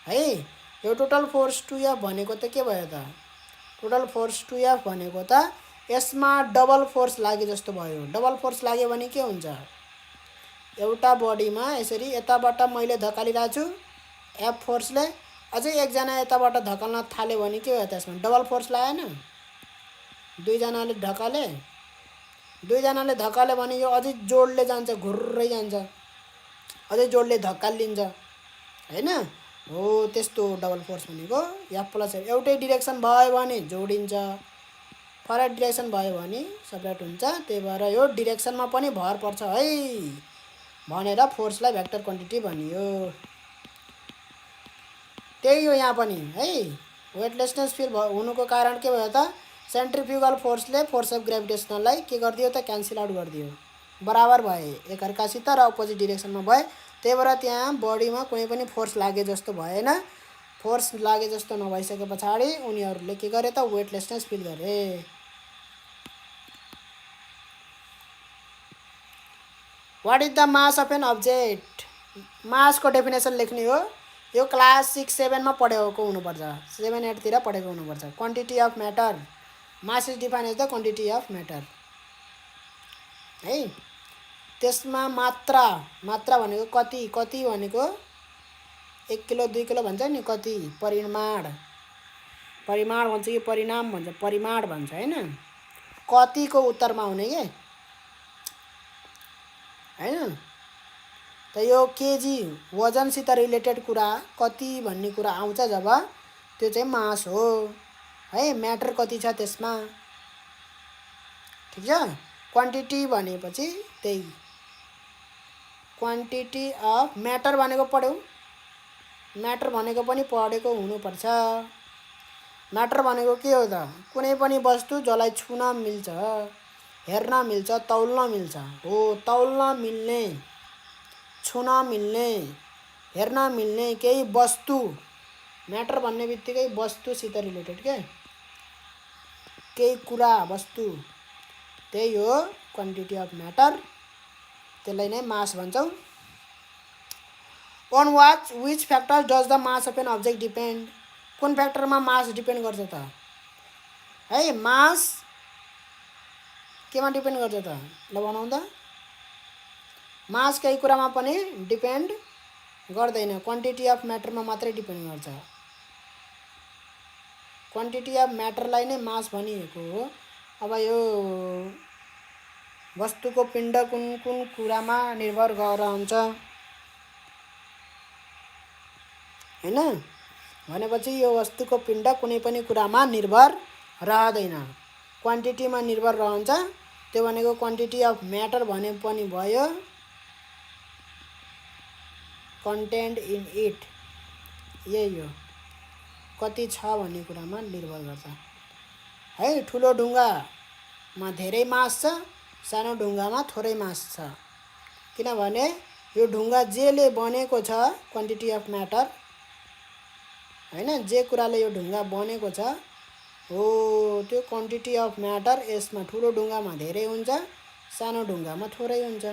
है। यो टोटल फोर्स 2F भनेको त के भयो त, टोटल फोर्स 2F भनेको त यसमा डबल फोर्स लागे जस्तो भयो। डबल फोर्स लाग्यो भने के हुन्छ, एउटा बडीमा यसरी यताबाट मैले धकालिरहेको छु F फोर्सले, अझै एकजना यताबाट धकाल्न थाल्यो भने के भयो त, यसमा डबल फोर्स लागेन, दुईजनाले धकाल्यो भने यो अझै जोडले जान्छ, घुर्रै जान्छ, अझै जोडले धक्कालिन्छ हैन। हो त्यस्तो डबल फोर्स भनेको। F + F एउटै डिरेक्सन भयो भने जोडिन्छ, फरक डिरेक्सन भयो भने सेपरेट हुन्छ। त्यही भएर यो डिरेक्सनमा पनि भर पर्छ है भनेर फोर्सलाई भेक्टर क्वान्टिटी भनियो। त्यही हो यहाँ पनि है। वेटलेसनेस फिल हुनुको कारण के भयो त, सेन्ट्रिफ्युगल फोर्सले फोर्स अफ ग्रेभिटेसनललाई के गरिदियो त, क्यान्सल आउट गरिदियो, बराबर भए एकअर्कासित र अपोजिट डिरेक्सनमा भए। त्यही भएर त्यहाँ बडीमा कुनै पनि फोर्स लागे जस्तो भएन। फोर्स लागे जस्तो नभइसके पछाडि उनीहरूले के गरे त, वेटलेसनेस फिल गरे। What is the mass of an object, मासको डेफिनेसन लेख्ने हो। यो क्लास 6 7 मा पढेको हुनुपर्छ, 7 8 तिर पढेको हुनुपर्छ। Quantity of matter, mass is defined as the quantity of matter है। त्यसमा मात्रा भनेको कति भनेको 1 किलो 2 किलो भन्छ नि, कति परिमाण भन्छ कि परिणाम भन्छ, परिमाण भन्छ हैन। कतिको उत्तरमा आउने के हैन त, यो केजी वजनसित रिलेटेड कुरा कति भन्ने कुरा आउँछ जब, त्यो चाहिँ मास हो है। म्याटर कति छ त्यसमा, ठिक छ। क्वान्टिटी भनेपछि त्यही क्वान्टिटी अफ म्याटर भनेको पढ्यौ, म्याटर भनेको पनि पढेको हुनुपर्छ। म्याटर भनेको के हो त, कुनै पनि वस्तु जसलाई छुन मिल्छ, हेर्न मिल्छ, तौल्न मिल्छ हो। तौल्न मिल्ने, छुन मिल्ने हेर्न मिल्ने केही वस्तु, म्याटर भन्ने बित्तिकै वस्तुसित रिलेटेड के, केही कुरा वस्तु, त्यही हो क्वान्टिटी अफ म्याटर, त्यसलाई नै मास भन्छौँ। On which factor does the mass of an object depend? कुन फ्याक्टरमा मास डिपेन्ड गर्छ त है? मास केमा डिपेन्ड गर्छ त? ल भनौँ त। मास केही कुरामा पनि डिपेन्ड गर्दैन, क्वान्टिटी अफ म्याटरमा मात्रै डिपेन्ड गर्छ। क्वान्टिटी अफ म्याटरलाई नै मास भनिएको हो। अब यो वस्तुको पिण्ड कुन कुन कुरामा निर्भर गरेर हुन्छ हैन? भनेपछि यो वस्तुको पिण्ड कुनै पनि कुरामा निर्भर रहँदैन, क्वान्टिटीमा निर्भर रहन्छ। त्यो भनेको क्वान्टिटी अफ म्याटर भने पनि भयो, कन्टेन्ट इन इट, यही हो, कति छ भन्ने कुरामा निर्भर गर्छ है। ठुलो ढुङ्गामा धेरै मास छ, सानो ढुङ्गामा थोरै मास छ, किनभने यो ढुङ्गा जेले बनेको छ, क्वान्टिटी अफ म्याटर हैन, जे कुराले यो ढुङ्गा बनेको छ हो त्यो क्वान्टिटी अफ म्याटर यसमा ठुलो ढुङ्गामा धेरै हुन्छ, सानो ढुङ्गामा थोरै हुन्छ।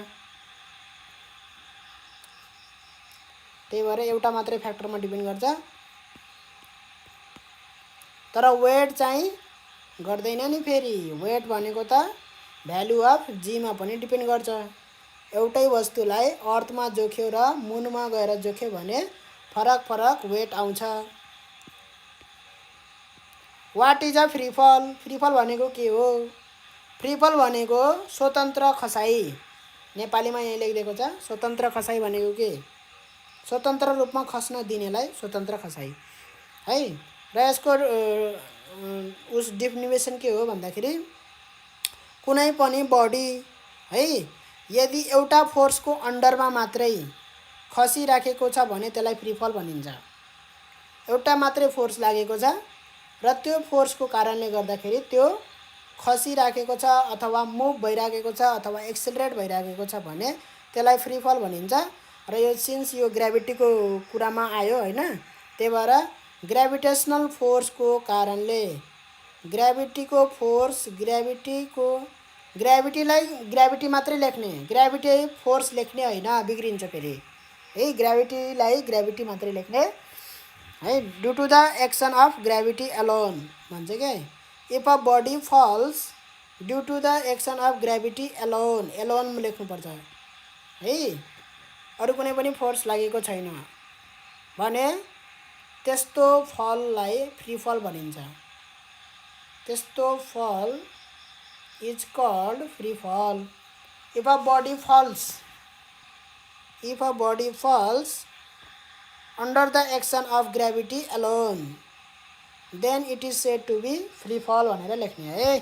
त्यही भएर एउटा मात्रै फ्याक्टरमा डिपेन्ड गर्छ। तर वेट चाहिँ गर्दैन नि फेरि। वेट भनेको त भ्यालु अफ जीमा पनि डिपेन्ड गर्छ। एउटै वस्तुलाई अर्थमा जोख्यो र मुनमा गएर जोख्यो भने फरक फरक वेट आउँछ। वाट इज अ फ्री फल? फ्री फल भनेको के हो? फ्री फल भनेको स्वतन्त्र खसाई, नेपालीमा यही लेखिदिएको छ। स्वतन्त्र खसाई भनेको के? स्वतन्त्र रूपमा खस्न दिनेलाई स्वतन्त्र खसाई है। र यसको उस डेफिनेसन के हो भन्दाखेरि कुनै पनि बडी है यदि एउटा फोर्सको अन्डरमा मात्रै खसिराखेको छ भने त्यसलाई फ्री फल भनिन्छ। एउटा मात्रै फोर्स लागेको छ र त्यो फोर्सको कारणले गर्दाखेरि त्यो खसिराखेको छ अथवा मुभ भइराखेको छ अथवा एक्सेलरेट भइराखेको छ भने त्यसलाई फ्री फल भनिन्छ। र यो सिन्स यो ग्रेभिटीको कुरामा आयो हैन, त्यही भएर ग्रेभिटेसनल फोर्सको कारणले ग्रेभिटीको फोर्स, ग्रेभिटीलाई ग्रेभिटी मात्रै लेख्ने, ग्रेभिटी फोर्स लेख्ने हैन, बिग्रिन्छ फेरि है। ग्रेभिटीलाई ग्रेभिटी मात्रै लेख्ने है। Due to the action of gravity alone भन्छ के। If a body falls due to the action of gravity alone, alone लेख्नुपर्छ है, अरू कुनै पनि फोर्स लागेको छैन भने त्यस्तो फललाई फ्री फल भनिन्छ। त्यस्तो fall is called free fall. If a body falls under the action of gravity alone then it is said to be free fall भनेर लेख्ने है।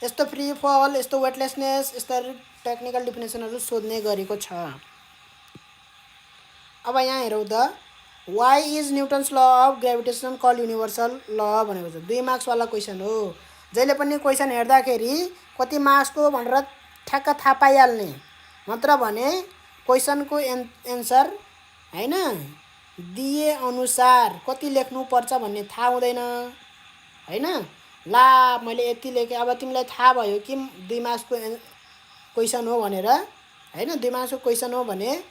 यस्तो फ्री फल, यस्तो वेटलेसनेस, यस्तो टेक्निकल डेफिनेसनहरु सोध्ने गरेको छ। अब यहाँ हेरौँ त, why is Newton's law of gravitation called universal law भनेको छ। 2 मार्क्स वाला क्वेशन हो। जहिले पनि क्वेशन हेर्दाखेरि कति मार्क्सको भनेर ठ्याक्क थाहा पाइहाल्ने, नत्र भने क्वेशनको एन्सर हैन दिए अनुसार कति लेख्नु पर्छ भन्ने थाहा हुँदैन हैन। ला मैले यति लेखे, अब तिमीलाई थाहा भयो कि 2 मार्क्सको क्वेशन हो भनेर हैन, 2 मार्क्सको क्वेशन हो भने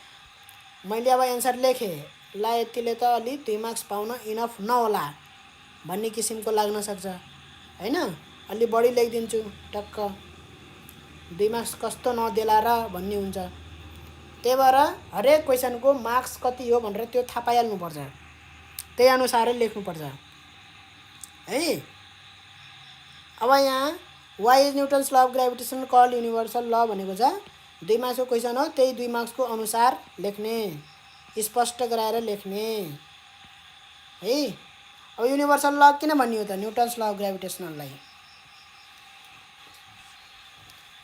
मैले अब एन्सर लेखे, ला यतिले त अलि 2 मार्क्स पाउन इनफ नहोला भन्ने किसिमको लाग्न सक्छ हैन। अलि बढी लेखिदिन्छु टक्क, 2 मार्क्स कस्तो नदेला र भन्ने हुन्छ। त्यही भएर हरेक क्वेशनको मार्क्स कति हो भनेर त्यो थाहा पाइहाल्नुपर्छ, त्यही अनुसारै लेख्नुपर्छ है। अब यहाँ why is Newton's law of gravitation called universal law भनेको छ। 2 मार्क्सको क्वेशन हो, त्यही 2 मार्क्सको अनुसार लेख्ने, स्पष्ट गराएर लेख्ने है। अब युनिभर्सल ल किन भनियो त न्युटन्स ल अफ ग्रेभिटेसनलाई?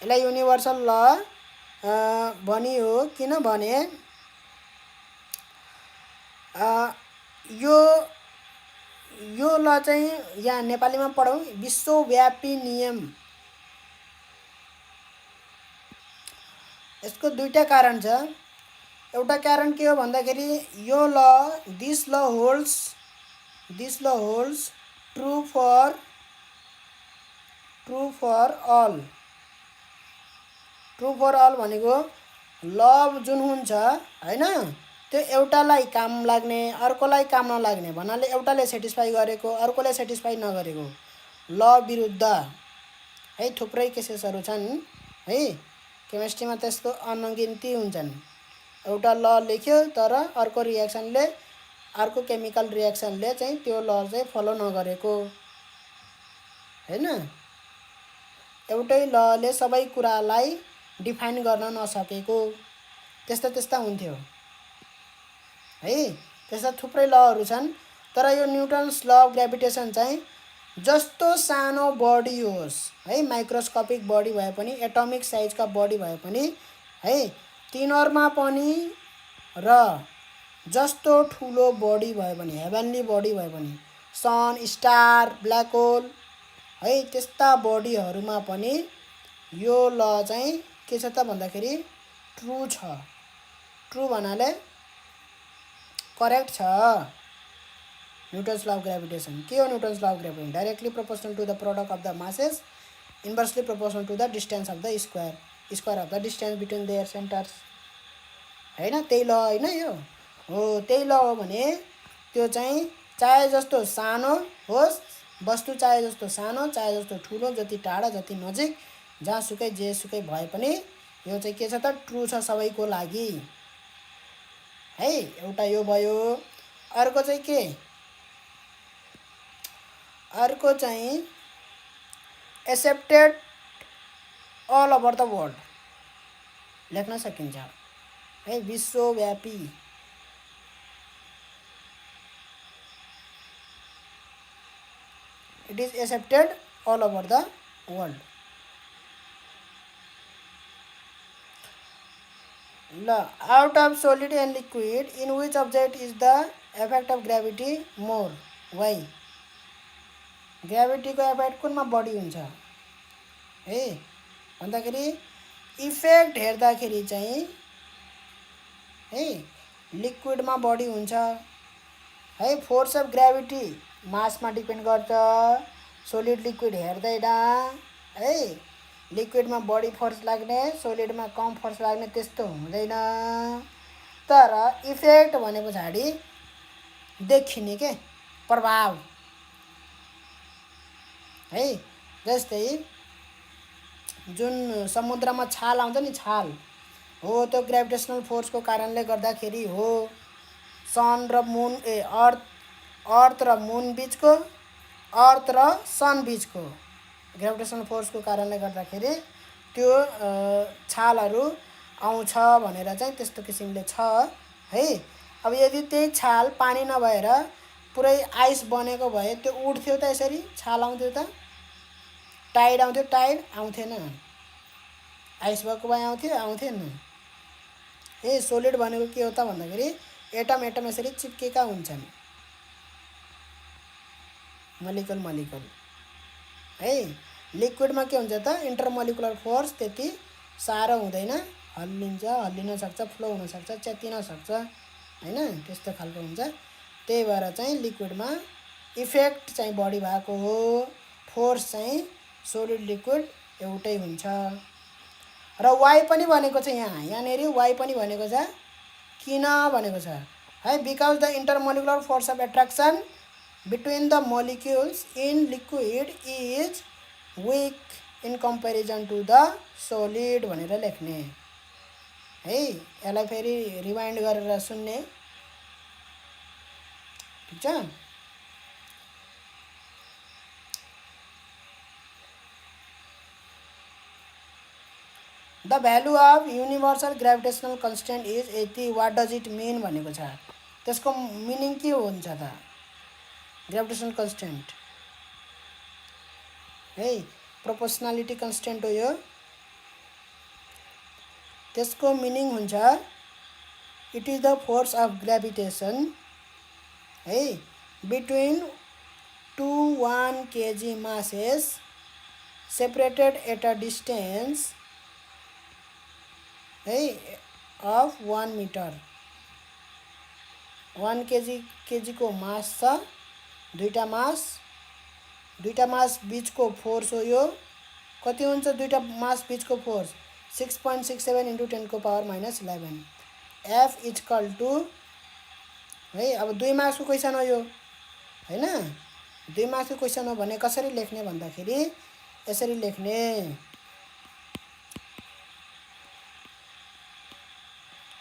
यसलाई युनिभर्सल ल भनियो किनभने यो ल चाहिँ यहाँ नेपालीमा पढौँ, विश्वव्यापी नियम। यसको दुईटा कारण छ। एउटा कारण के हो भन्दाखेरि यो ल दिस ल होल्ड्स ट्रु फर अल भनेको लभ जुन हुन्छ हैन त्यो एउटालाई काम लाग्ने अर्कोलाई काम नलाग्ने भन्नाले एउटाले सेटिस्फाई गरेको अर्कोले सेटिस्फाई नगरेको ल विरुद्ध है थुप्रै केसेसहरू छन् है केमिस्ट्रीमा त्यसको अनगिन्ती हुन्छन् एउटा ल लेख्यो तर अर्को केमिकल रिएक्सनले चाहिँ त्यो ल चाहिँ फलो नगरेको हैन एउटै लले सबै कुरालाई डिफाइन गर्न नसकेको त्यस्ता हुन्थ्यो है त्यस्ता थुप्रै लहरू छन् तर यो न्युटन्स ल अफ ग्रेभिटेसन चाहिँ जस्तो सानो बडी होस् है माइक्रोस्कोपिक बडी भए पनि एटमिक साइजका बडी भए पनि है तिनीहरुमा पनि र जस्तो ठुलो बडी भए पनि हेभनली बडी भए पनि सन स्टार ब्ल्याक होल है त्यस्ता बडीहरुमा पनि यो ल चाहिँ के छ त भन्दाखेरि ट्रु छ ट्रु भन्नाले करेक्ट छ न्युटन्स ल अफ ग्रेभिटेसन के हो Newton's law of gravitation directly proportional to the product of the masses inversely proportional to the distance of the square of the distance between their centres हैन त्यही ल हैन यो हो त्यही ल हो भने त्यो चाहिँ चाहे जस्तो सानो होस् वस्तु चाहे जस्तो सानो चाहे जस्तो ठुलो जति टाढा जति नजिक जहाँसुकै जेसुकै भए पनि यो चाहिँ के छ त ट्रु छ सबैको लागि है एउटा यो भयो अर्को चाहिँ के अर्को चाहिँ accepted all over the world लेख्न सकिन्छ है विश्वव्यापी it is accepted all over the world out of solid and liquid in which object is the effect of gravity more why gravity को effect कुनमा बढी हुन्छ है भन्दाखेरि इफेक्ट हेर्दाखेरि चाहिँ है लिक्विडमा बढी हुन्छ है फोर्स अफ ग्रेभिटी मासमा डिपेन्ड गर्छ सोलिड लिक्विड हेर्दैन है लिक्विडमा बढी फोर्स लाग्ने सोलिडमा कम फोर्स लाग्ने त्यस्तो हुँदैन तर इफेक्ट भने पछाडी देखिने के प्रभाव है जस्तै जुन समुद्रमा छाल आउँछ नि छाल हो त्यो ग्रेभिटेसनल फोर्सको कारणले गर्दाखेरि हो सन र मुन अर्थ र मुन बीचको अर्थ र सन बीचको ग्रेभिटेसनल फोर्सको कारणले गर्दाखेरि त्यो छालहरू आउँछ भनेर चाहिँ त्यस्तो किसिमले छ है अब यदि त्यही छाल पानी नभएर पुरै आइस बनेको भए त्यो उड्थ्यो त यसरी छाल आउँथ्यो त टाइड आउँथेन आइस भएको भए आउँथेन ए सोलिड भनेको के हो त भन्दाखेरि एटम यसरी चिप्केका हुन्छन् मोलिकुल है लिक्विडमा के हुन्छ त इन्टरमोलिकुलर फोर्स त्यति साह्रो हुँदैन हल्लिन सक्छ फ्लो हुन सक्छ च्यातिन सक्छ हैन त्यस्तो खालको हुन्छ त्यही भएर चाहिँ लिक्विडमा इफेक्ट चाहिँ बढी भएको हो फोर्स चाहिँ सोलिड लिक्विड एउटै हुन्छ र वाइ पनि भनेको छ यहाँनेरि वाइ पनि भनेको छ किन भनेको छ है because the intermolecular force of attraction between the molecules in liquid is weak in comparison to the solid भनेर लेख्ने है यसलाई फेरि रिवाइन्ड गरेर सुन्ने ठीक छ the value of universal gravitational constant is 80 what does it mean भनेको छ त्यसको मिनिङ के हुन्छ त ग्रेभिटेसनल कन्स्टेन्ट है प्रोपोर्सनालिटी कन्स्टेन्ट हो यो त्यसको मिनिङ हुन्छ it is the force of gravitation है between 2 1 kg masses separated at a distance है अफ 1 मिटर 1 केजी को मास छ दुईटा मास बीचको फोर्स हो यो कति हुन्छ दुईटा मास बीचको फोर्स 6.67 × 10⁻⁻11 F इक्वल टू है। अब 2 मार्क्सको क्वेसन हो यो हैन 2 मार्क्सको क्वेसन हो भने कसरी लेख्ने भन्दाखेरि यसरी लेख्ने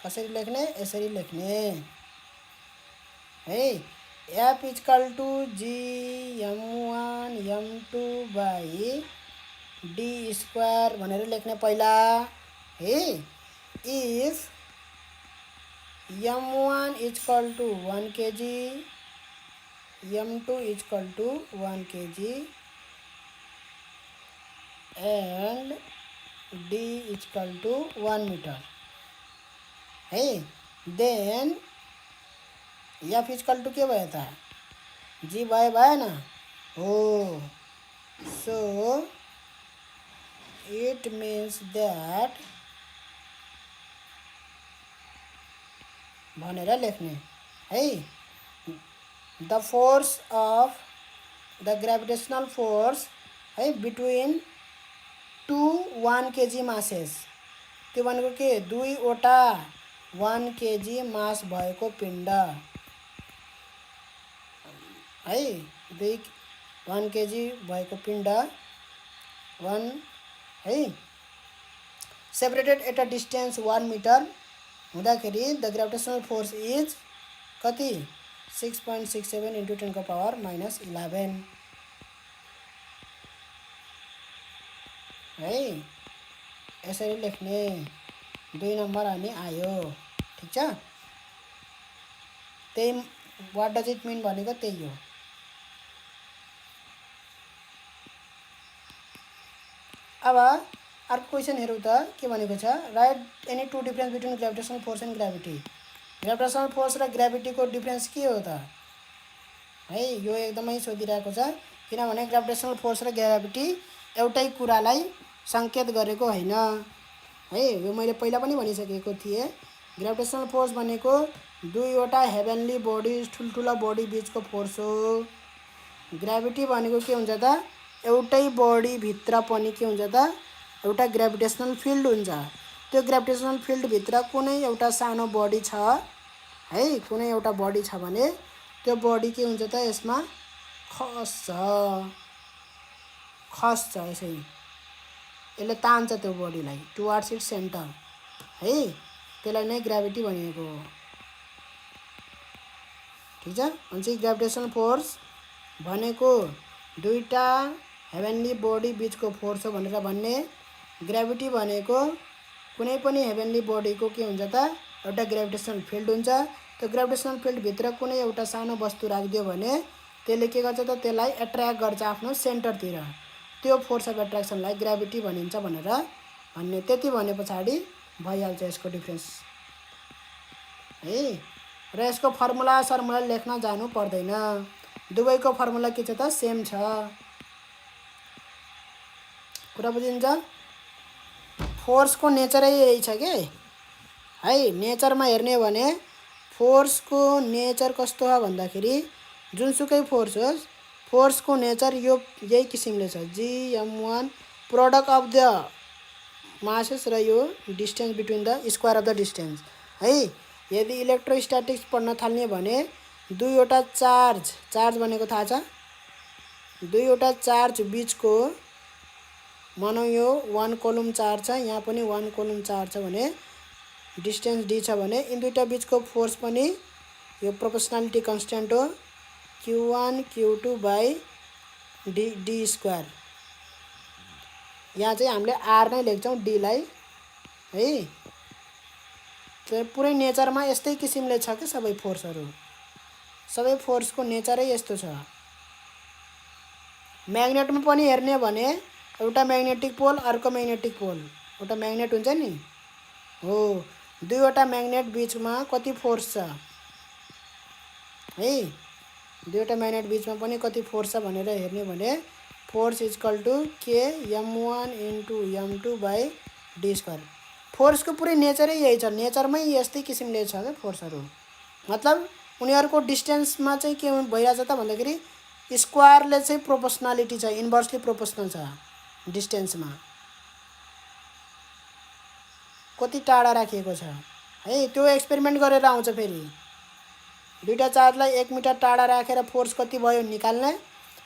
यसरी लेख्ने है F equal to GM1 M2 by D square भनेर लेख्ने पहिला है। If M1 equal to 1 kg M2 equal to 1 kg and D equal to 1 metre है देन F इक्वल टू के भयो त G भएन हो सो it means that भनेर लेख्ने है the force of the gravitational force है बिट्विन 2 1 kg मासेस त्यो भनेको के दुईवटा 1 kg मास भएको पिण्ड है 1 kg भएको पिण्ड 1 है separated at a distance 1 metre हुँदाखेरि द ग्रेभिटेशनल फोर्स इज कति 6.67 × 10⁻⁻11 है यसरी लेख्ने 2 नम्बर अनि आयो ठीक छ त्यही व्हाट डज इट मीन भनेको त्यही हो। अब अर्को क्वेसन हेरौँ त के भनेको छ write any two difference between gravitational force and gravity gravitational force र ग्रेभिटी को डिफरेंस के हो त है यो एकदमै सोधिरहेको छ किनभने ग्रेभिटेशनल फोर्स र ग्रेभिटी एउटै कुरालाई संकेत गरेको हैन है यो मैले पहिला पनि भनिसकेको थिए ग्रेभिटेशनल फोर्स भनेको दुईवटा हेभेनली बॉडीज ठुलठुला बॉडी बीचको फोर्स हो ग्रेभिटी भनेको के हुन्छ त एउटै बॉडी भित्र पनि के हुन्छ त एउटा ग्रेभिटेशनल फिल्ड हुन्छ त्यो ग्रेभिटेशनल फिल्ड भित्र कुनै एउटा सानो बॉडी छ है कुनै एउटा बॉडी छ भने त्यो बॉडी के हुन्छ त यसमा खस्छ यसै यसले तान्छ त्यो बॉडीलाई टुवर्ड्स इट्स सेन्टर है त्यसलाई नै ग्रेभिटी भनिएको हो ठीक छ। अनि ग्रेभिटेशनल फोर्स भनेको दुईटा हेभेनली बॉडी बीचको फोर्स हो भनेर भन्ने ग्रेभिटी भनेको कुनै पनि हेभेनली बॉडी को के हुन्छ त एउटा ग्रेभिटेशनल फिल्ड हुन्छ त्यो ग्रेभिटेशनल फिल्ड भित्र कुनै एउटा सानो वस्तु राखिदियो भने त्यसले के गर्छ त त्यसलाई एट्र्याक्ट गर्छ आफ्नो सेन्टरतिर त्यो फोर्स अफ एट्र्याक्सनलाई ग्रेभिटी भनिन्छ भनेर भन्ने त्यति भने पछाडी भइहाल्छ यसको डिफरेन्स है र यसको फर्मुला लेख्न जानु पर्दैन दुवैको फर्मुला के छ त सेम छ कुरा बुझिन्छ फोर्स को नेचरै यही छ के है नेचरमा हेर्ने हो भने फोर्स को नेचर कस्तो हो भन्दाखेरि जुनसुकै फोर्स होस् फोर्स को नेचर यो यही किसिमले छ GM1 product of the masses र यो distance between the square of the distance है यदि इलेक्ट्रोस्टैटिक्स पढ्न थाल्ने भने दुईवटा चार्ज भनेको थाहा छ दुईवटा चार्ज बीचको मानौ यो 1 कोलुम चार्ज छ यहाँ पनि 1 कोलुम चार्ज छ भने डिस्टेंस d छ भने इन दुईटा बीचको फोर्स पनि यो प्रोपोर्शनालिटी कन्स्टेन्ट हो q1 q2 by d square यहाँ चाहिँ हामीले r नै लेख्छौं d लाई है त्यो पुरै नेचरमा यस्तै किसिमले छ के सबै फोर्सहरु सबै फोर्स को नेचरै यस्तो छ म्याग्नेटमा पनि हेर्ने भने एउटा म्याग्नेटिक पोल अर्को म्याग्नेटिक पोल एउटा म्याग्नेट हुन्छ नि हो दुईवटा म्याग्नेट बीचमा कति फोर्स छ है दुईवटा म्याग्नेट बीचमा पनि कति फोर्स छ भनेर हेर्ने भने force equal to k m1 * m2 / d square फोर्सको पुरै नेचरै यही छ, नेचरमै यस्तै किसिमले छ क्या फोर्सहरू। मतलब उनीहरूको डिस्टेन्समा चाहिँ के भइरहेछ त भन्दाखेरि स्क्वायरले चाहिँ प्रोपोर्सनालिटी छ, इन्भर्सली प्रोपोर्सनल छ डिस्टेन्समा, कति टाढा राखिएको छ है। त्यो एक्सपेरिमेन्ट गरेर आउँछ फेरि, दुईटा चार्जलाई 1 मिटर टाढा राखेर फोर्स कति भयो निकाल्ने,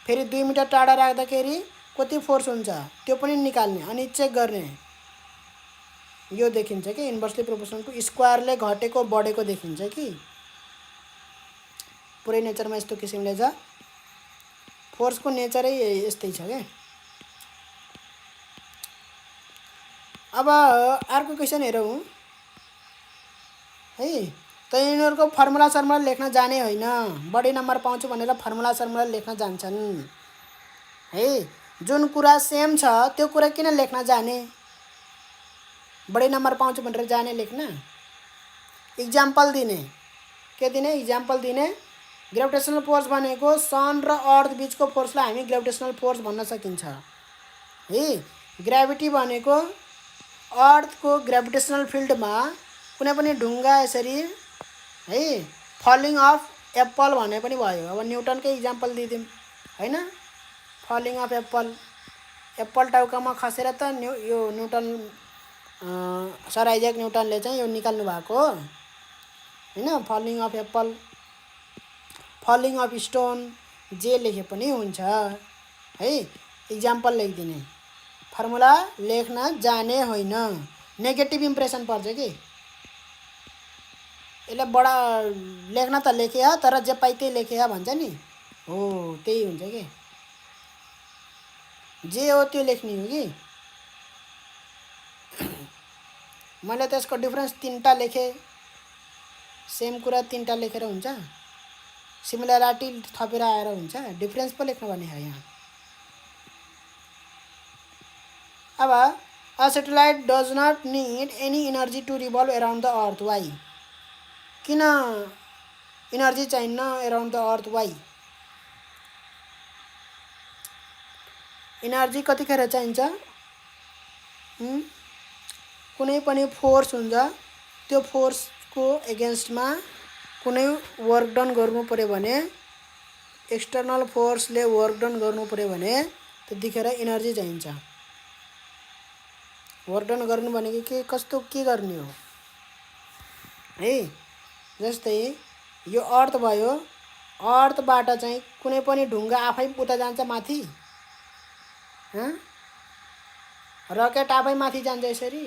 फेरि 2 मिटर टाढा राख्दाखेरि कति फोर्स हुन्छ त्यो पनि निकाल्ने, अनि चेक गर्ने। यो देखिन्छ कि इन्भर्सली प्रोपोर्सनलको स्क्वायरले घटेको बढेको देखिन्छ कि पुरै नेचरमा यस्तो किसिमले छ। फोर्सको नेचरै यस्तै छ क्या। अब अर्को क्वेसन हेरौँ है। त यिनीहरूको फर्मुला सर्मुला लेख्न जाने होइन, बढी नम्बर पाउँछु भनेर फर्मुला सर्मुला लेख्न जान्छन् है। जुन कुरा सेम छ त्यो कुरा किन लेख्न जाने, बढी नम्बर पाउँछु भनेर जाने लेख्न। इक्जाम्पल दिने, के दिने, इक्जाम्पल दिने। ग्रेभिटेसनल फोर्स भनेको सन र अर्थ बिचको फोर्सलाई हामी ग्रेभिटेसनल फोर्स भन्न सकिन्छ है। ग्राभिटी भनेको अर्थको ग्रेभिटेसनल फिल्डमा कुनै पनि ढुङ्गा यसरी है फलिङ अफ एप्पल भने पनि भयो। अब न्युटनकै इक्जाम्पल दिदिउँ हैन, फलिङ अफ एप्पल, एप्पल टाउकामा खसेर त यो न्युटन सर आइज्याक न्युटनले चाहिँ यो निकाल्नु भएको हैन। Falling of Apple, falling of stone, जे लेखे पनि हुन्छ है। इक्जाम्पल लेखिदिने, फर्मुला लेख्न जाने होइन, नेगेटिभ इम्प्रेसन पर्छ कि। यसले बडा लेख्न त लेखे तर जे पाइ त्यही लेखे भन्छ नि, हो त्यही हुन्छ कि, जे हो त्यो लेख्ने हो कि। मैले त्यसको डिफरेन्स 3टा लेखेँ, सेम कुरा 3टा लेखेर हुन्छ, सिमिलरिटी थपेर आएर हुन्छ, डिफरेन्स पो लेख्नु पर्ने हो यहाँ। अब a satellite does not need any energy to revolve around the earth, why. किन इनर्जी चाहिन्न around the earth, why. Energy कतिखेर चाहिन्छ, कुनै पनि फोर्स हुन्छ, त्यो फोर्सको एगेन्स्टमा कुनै वर्क डन गर्नु पर्यो भने, एक्सटर्नल फोर्सले वर्क डन गर्नु पर्यो भने त्यतिखेर इनर्जी चाहिन्छ। वर्क डन गर्नु भनेको के, कस्तो के गर्ने हो है। जस्तै यो अर्थ भयो, अर्थबाट चाहिँ कुनै पनि ढुङ्गा आफै उता जान्छ माथि, रकेट आफै माथि जान्छ यसरी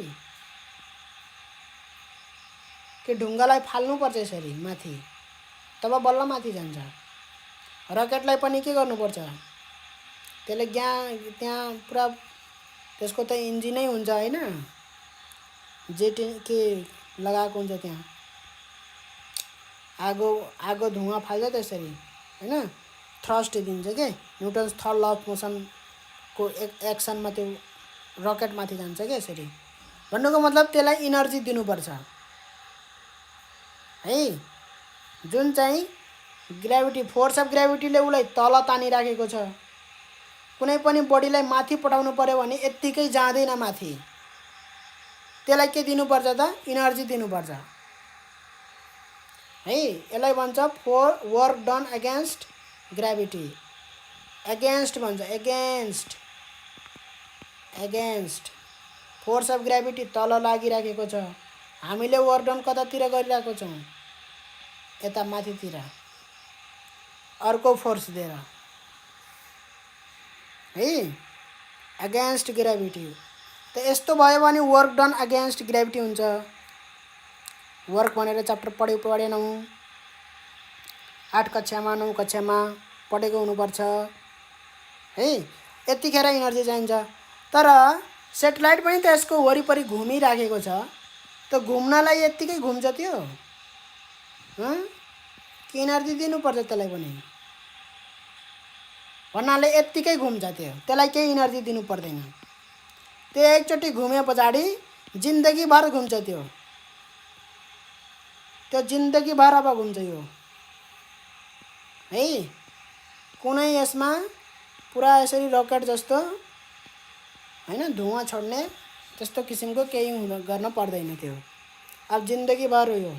कि ढुङ्गालाई फाल्नुपर्छ यसरी माथि, तब बल्ल माथि जान्छ। रकेटलाई पनि के गर्नुपर्छ, त्यसले त्यहाँ पुरा त्यसको त इन्जिनै हुन्छ हैन, जेट के लगाएको हुन्छ त्यहाँ, आगो धुवा फाल्छ त्यसरी हैन, थ्रस्ट दिन्छ के, न्युटन्स थर्ड ल अफ मोसनको एक्सनमा त्यो रकेट माथि जान्छ के यसरी। भन्नुको मतलब त्यसलाई इनर्जी दिनुपर्छ है। जुन चाहिँ ग्राभिटी, फोर्स अफ ग्राभिटीले उसलाई तल तानिराखेको छ, कुनै पनि बडीलाई माथि पठाउनु पर्यो भने यत्तिकै जाँदैन माथि, त्यसलाई के दिनुपर्छ त, इनर्जी दिनुपर्छ है। यसलाई भन्छ work done against gravity, against भन्छ, against, against force of gravity तल लागिराखेको छ, हामीले वर्क डन कतातिर गरिरहेको छौँ, यता माथितिर अर्को फोर्स दिएर है, अगेन्स्ट ग्राभिटी। त यस्तो भयो भने वर्क डन अगेन्स्ट ग्राभिटी हुन्छ। वर्क भनेर च्याप्टर पढेनौँ, 8 कक्षामा 9 कक्षामा पढेको हुनुपर्छ है। यतिखेर इनर्जी चाहिन्छ। तर सेटेलाइट पनि त यसको वरिपरि घुमिराखेको छ, त घुम्नलाई यत्तिकै घुम्छ त्यो, के इनर्जी दिनुपर्छ त्यसलाई पनि, भन्नाले यत्तिकै घुम्छ त्यो, त्यसलाई केही इनर्जी दिनु पर्दैन। त्यो एकचोटि घुमे पछाडि जिन्दगीभर घुम्छ त्यो, त्यो जिन्दगीभर अब घुम्छ यो है। कुनै यसमा पुरा यसरी रकेट जस्तो हैन धुवा छोड्ने त्यस्तो किसिमको केही गर्न पर्दैन थियो। अब जिन्दगीभर यो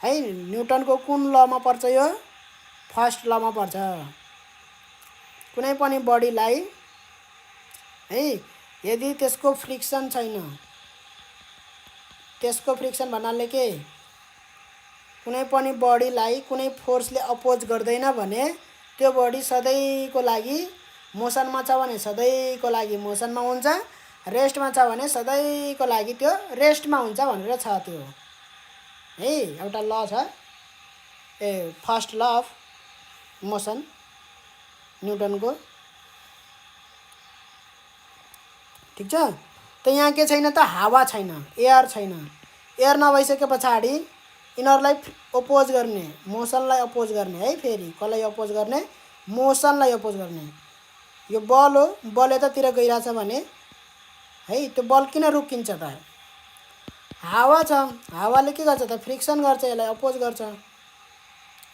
है न्युटनको कुन लमा पर्छ यो? फर्स्ट लमा पर्छ। कुनै पनि बडीलाई है यदि त्यसको फ्रिक्सन छैन, त्यसको फ्रिक्सन भन्नाले के, कुनै पनि बडीलाई कुनै फोर्सले अपोज गर्दैन भने त्यो बडी सधैँको लागि मोसनमा छ भने सधैँको लागि मोसनमा हुन्छ, रेस्टमा छ भने सधैँको लागि त्यो रेस्टमा हुन्छ भनेर छ त्यो है एउटा ल छ, फर्स्ट ल अफ मोसन न्युटनको। ठिक छ। त यहाँ के छैन त? हावा छैन, एयर छैन। एयर नभइसके पछाडि यिनीहरूलाई अपोज गर्ने, मोसनलाई अपोज गर्ने है, फेरि कसलाई अपोज गर्ने? मोसनलाई अपोज गर्ने। यो बल हो, बल यतातिर गइरहेछ भने है त्यो बल किन रोकिन्छ त? हावा छ, हावाले के गर्छ त? फ्रिक्सन गर्छ, यसलाई अपोज गर्छ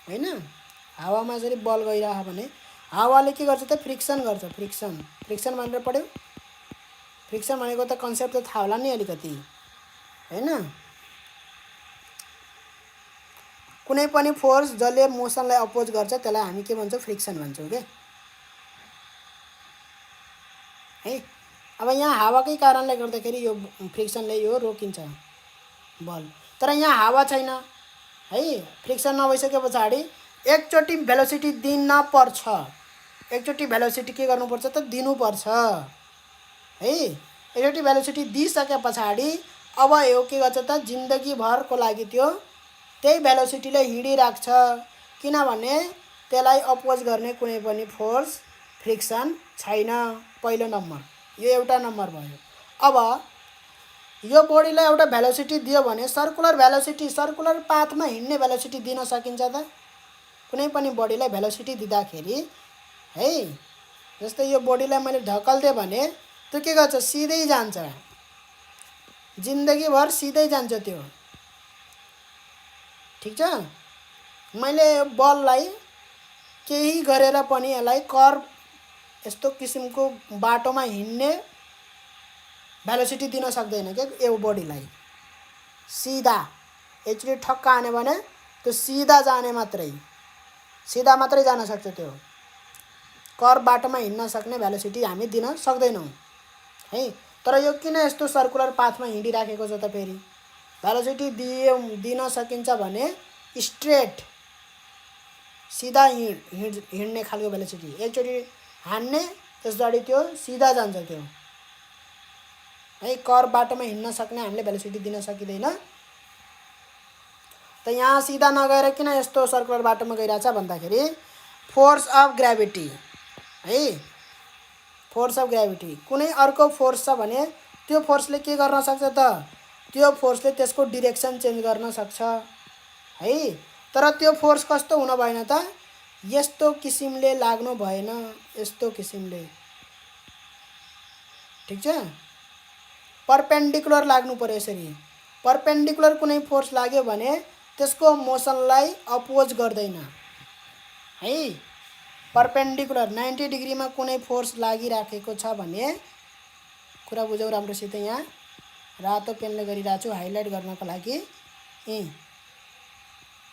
हैन। हावामा यसरी बल गइरह भने हावाले के गर्छ त? फ्रिक्सन गर्छ। फ्रिक्सन, फ्रिक्सन भनेर पढ्यौ? फ्रिक्सन भनेको त कन्सेप्ट त थाहा होला नि अलिकति हैन। कुनै पनि फोर्स जसले मोसनलाई अपोज गर्छ त्यसलाई हामी के भन्छौँ? फ्रिक्सन भन्छौँ के है। अब यहाँ हावाकै कारणले गर्दाखेरि यो फ्रिक्सनले यो रोकिन्छ बल। तर यहाँ हावा छैन है, फ्रिक्सन नभइसके पछाडि एकचोटि भेलोसिटी दिन पर्छ। एकचोटि भेलोसिटी के गर्नुपर्छ त? दिनुपर्छ है। एकचोटि भेलोसिटी दिइसके पछाडि अब यो के गर्छ त? जिन्दगीभरको लागि त्यो त्यही भेलोसिटीले हिँडिराख्छ, किनभने त्यसलाई अपोज गर्ने कुनै पनि फोर्स फ्रिक्सन छैन। पहिलो नम्बर यो एउटा नम्बर भयो। अब यो बडीलाई एउटा भेलोसिटी दियो भने सर्कुलर भेलोसिटी, सर्कुलर पाथमा हिँड्ने भेलोसिटी दिन सकिन्छ त? कुनै पनि बडीलाई भेलोसिटी दिँदाखेरि है, जस्तै यो बडीलाई मैले ढकल्दिएँ भने त्यो के गर्छ? सिधै जान्छ, जिन्दगीभर सिधै जान्छ त्यो। ठिक छ। मैले बललाई केही गरेर पनि यसलाई कर्भ यस्तो किसिमको बाटोमा हिँड्ने भेलोसिटी दिन सक्दैन के यो बडीलाई। सिधा एकचोटि ठक्क हान्यो भने त्यो सिधा जाने मात्रै, सिधा मात्रै जान सक्छ त्यो। कर्भ बाटोमा हिँड्न सक्ने भेलोसिटी हामी दिन सक्दैनौँ है। तर यो किन यस्तो सर्कुलर पाथमा हिँडिराखेको छ त? फेरि भेलोसिटी दिन सकिन्छ भने स्ट्रेट सिधा हिँड्ने खालको भेलोसिटी, एकचोटि हान्ने त्यसपछि त्यो सिधा जान्छ त्यो है। कर्भ बाटोमा हिँड्न सक्ने हामीले भेलोसिटी दिन सकिँदैन। त यहाँ सिधा नगएर किन यस्तो सर्कुलर बाटोमा गइरहेछ भन्दाखेरि फोर्स अफ ग्राभिटी है। फोर्स अफ ग्राभिटी, कुनै अर्को फोर्स छ भने त्यो फोर्सले के गर्न सक्छ त? त्यो फोर्सले त्यसको डिरेक्सन चेन्ज गर्न सक्छ है। तर त्यो फोर्स कस्तो हुन भएन त? यस्तो किसिमले लाग्नु भएन, यस्तो किसिमले। ठिक छ। परपेन्डिकुलर लाग्नु पर्यो यसरी। परपेन्डिकुलर कुनै फोर्स लाग्यो भने त्यसको मोसनलाई अपोज गर्दैन है। परपेन्डिकुलर 90 डिग्रीमा कुनै फोर्स लागिराखेको छ भने, कुरा बुझौँ राम्रोसित। यहाँ रातो पेनले गरिरहेको छु हाइलाइट गर्नको लागि।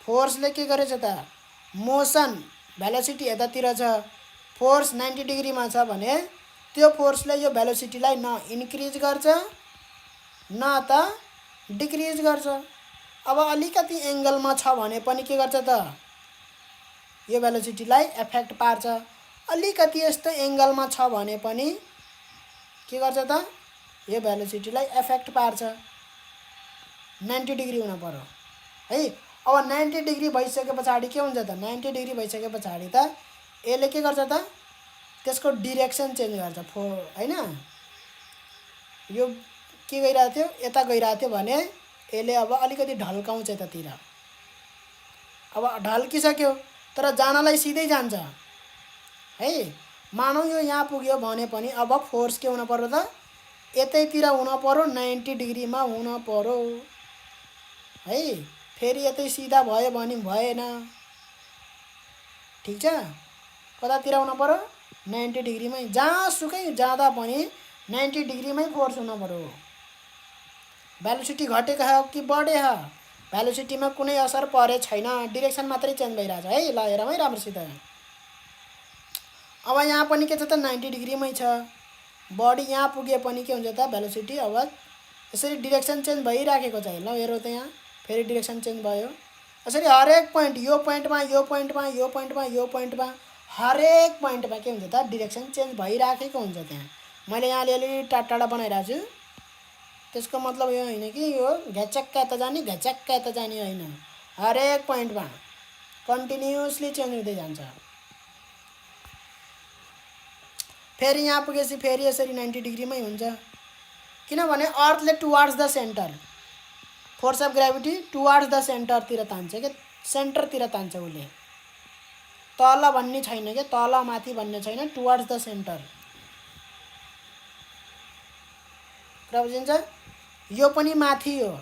फोर्सले के गरेछ त? मोसन भेलोसिटी यतातिर छ, फोर्स 90 डिग्रीमा छ भने त्यो फोर्सले यो भेलोसिटीलाई न इन्क्रिज गर्छ न त डिक्रिज गर्छ। अब अलिकति एङ्गलमा छ भने पनि के गर्छ त? यो भेलोसिटीलाई एफेक्ट पार्छ। अलिकति यस्तो एङ्गलमा छ भने पनि के गर्छ त? यो भेलोसिटीलाई एफेक्ट पार्छ। 90 डिग्री हुन पर्यो है। अब 90 डिग्री भइसके पछाडि के हुन्छ त? 90 डिग्री भइसके पछाडि त यसले के गर्छ त? त्यसको डिरेक्सन चेन्ज गर्छ हैन। यो के गइरहेको थियो? यता गइरहेको थियो भने यसले अब अलिकति ढल्काउँछ यतातिर। अब ढल्किसक्यो तर जानलाई सिधै जान्छ है। मानौ यो यहाँ पुग्यो भने पनि अब फोर्स के हुन पर्यो त? यतैतिर हुन पर्यो, 90 डिग्रीमा हुन पर्यो है। फेरि यतै सिधा भयो भने भएन। ठिक छ। कतातिर हुन पर्यो? 90 डिग्रीमै। जहाँसुकै जाँदा पनि 90 डिग्रीमै फोर्स हुनु पर्यो। भेलोसिटी घटेको हो कि बढे हो, भेलोसिटीमा कुनै असर परे छैन, डिरेक्सन मात्रै चेन्ज भइरहेछ है। ल हेरौँ है राम्रोसित। अब यहाँ पनि के छ त 90 डिग्रीमै छ, बडी यहाँ पुगे पनि के हुन्छ त भेलोसिटी अब यसरी डिरेक्सन चेन्ज भइराखेको छ। ल हेरौँ त यहाँ फेरि डिरेक्सन चेन्ज भयो। यसरी हरेक पोइन्ट यो पोइन्टमा यो पोइन्टमा यो पोइन्टमा यो पोइन्टमा हरेक पोइन्टमा के हुन्छ त डिरेक्सन चेन्ज भइराखेको हुन्छ। त्यहाँ मैले यहाँ अलिअलि टाढा बनाइरहेको छु, त्यसको मतलब यो होइन कि यो घ्याचक्क यता जाने घ्याचक्क यता जाने होइन, हरेक पोइन्टमा कन्टिन्युसली चेन्ज हुँदै जान्छ। फेरि यहाँ पुगेपछि फेरि यसरी 90 डिग्रीमै हुन्छ, किनभने अर्थले towards the centre, force of gravity towards the सेन्टरतिर तान्छ के, सेन्टरतिर तान्छ उसले, तल भन्ने छैन के, तल माथि भन्ने छैन, टुवार्ड्स द सेन्टर। कुरा बुझिन्छ? यो पनि माथि हो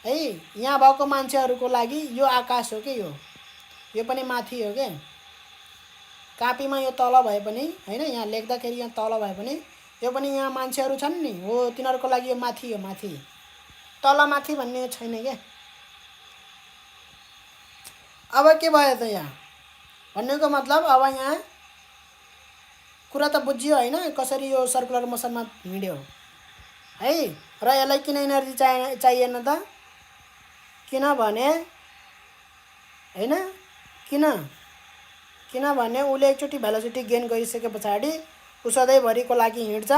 है, यहाँ भएको मान्छेहरूको लागि यो आकाश हो कि यो पनि माथि हो के। कापीमा यो तल भए पनि हैन, यहाँ लेख्दाखेरि यहाँ तल भए पनि यो पनि यहाँ मान्छेहरू छन् नि हो, तिनीहरूको लागि यो माथि हो, माथि, तल माथि भन्ने छैन के। अब के भयो त यहाँ भन्नुको मतलब अब यहाँ कुरा त बुझियो हैन, कसरी यो सर्कुलर मोसनमा हिँड्यो है। र यसलाई किन एनर्जी चाहिएन त, किनभने हैन, किनभने उसले एकचोटि भेलोसिटी गेन गरिसके पछाडि उ सधैँभरिको लागि हिँड्छ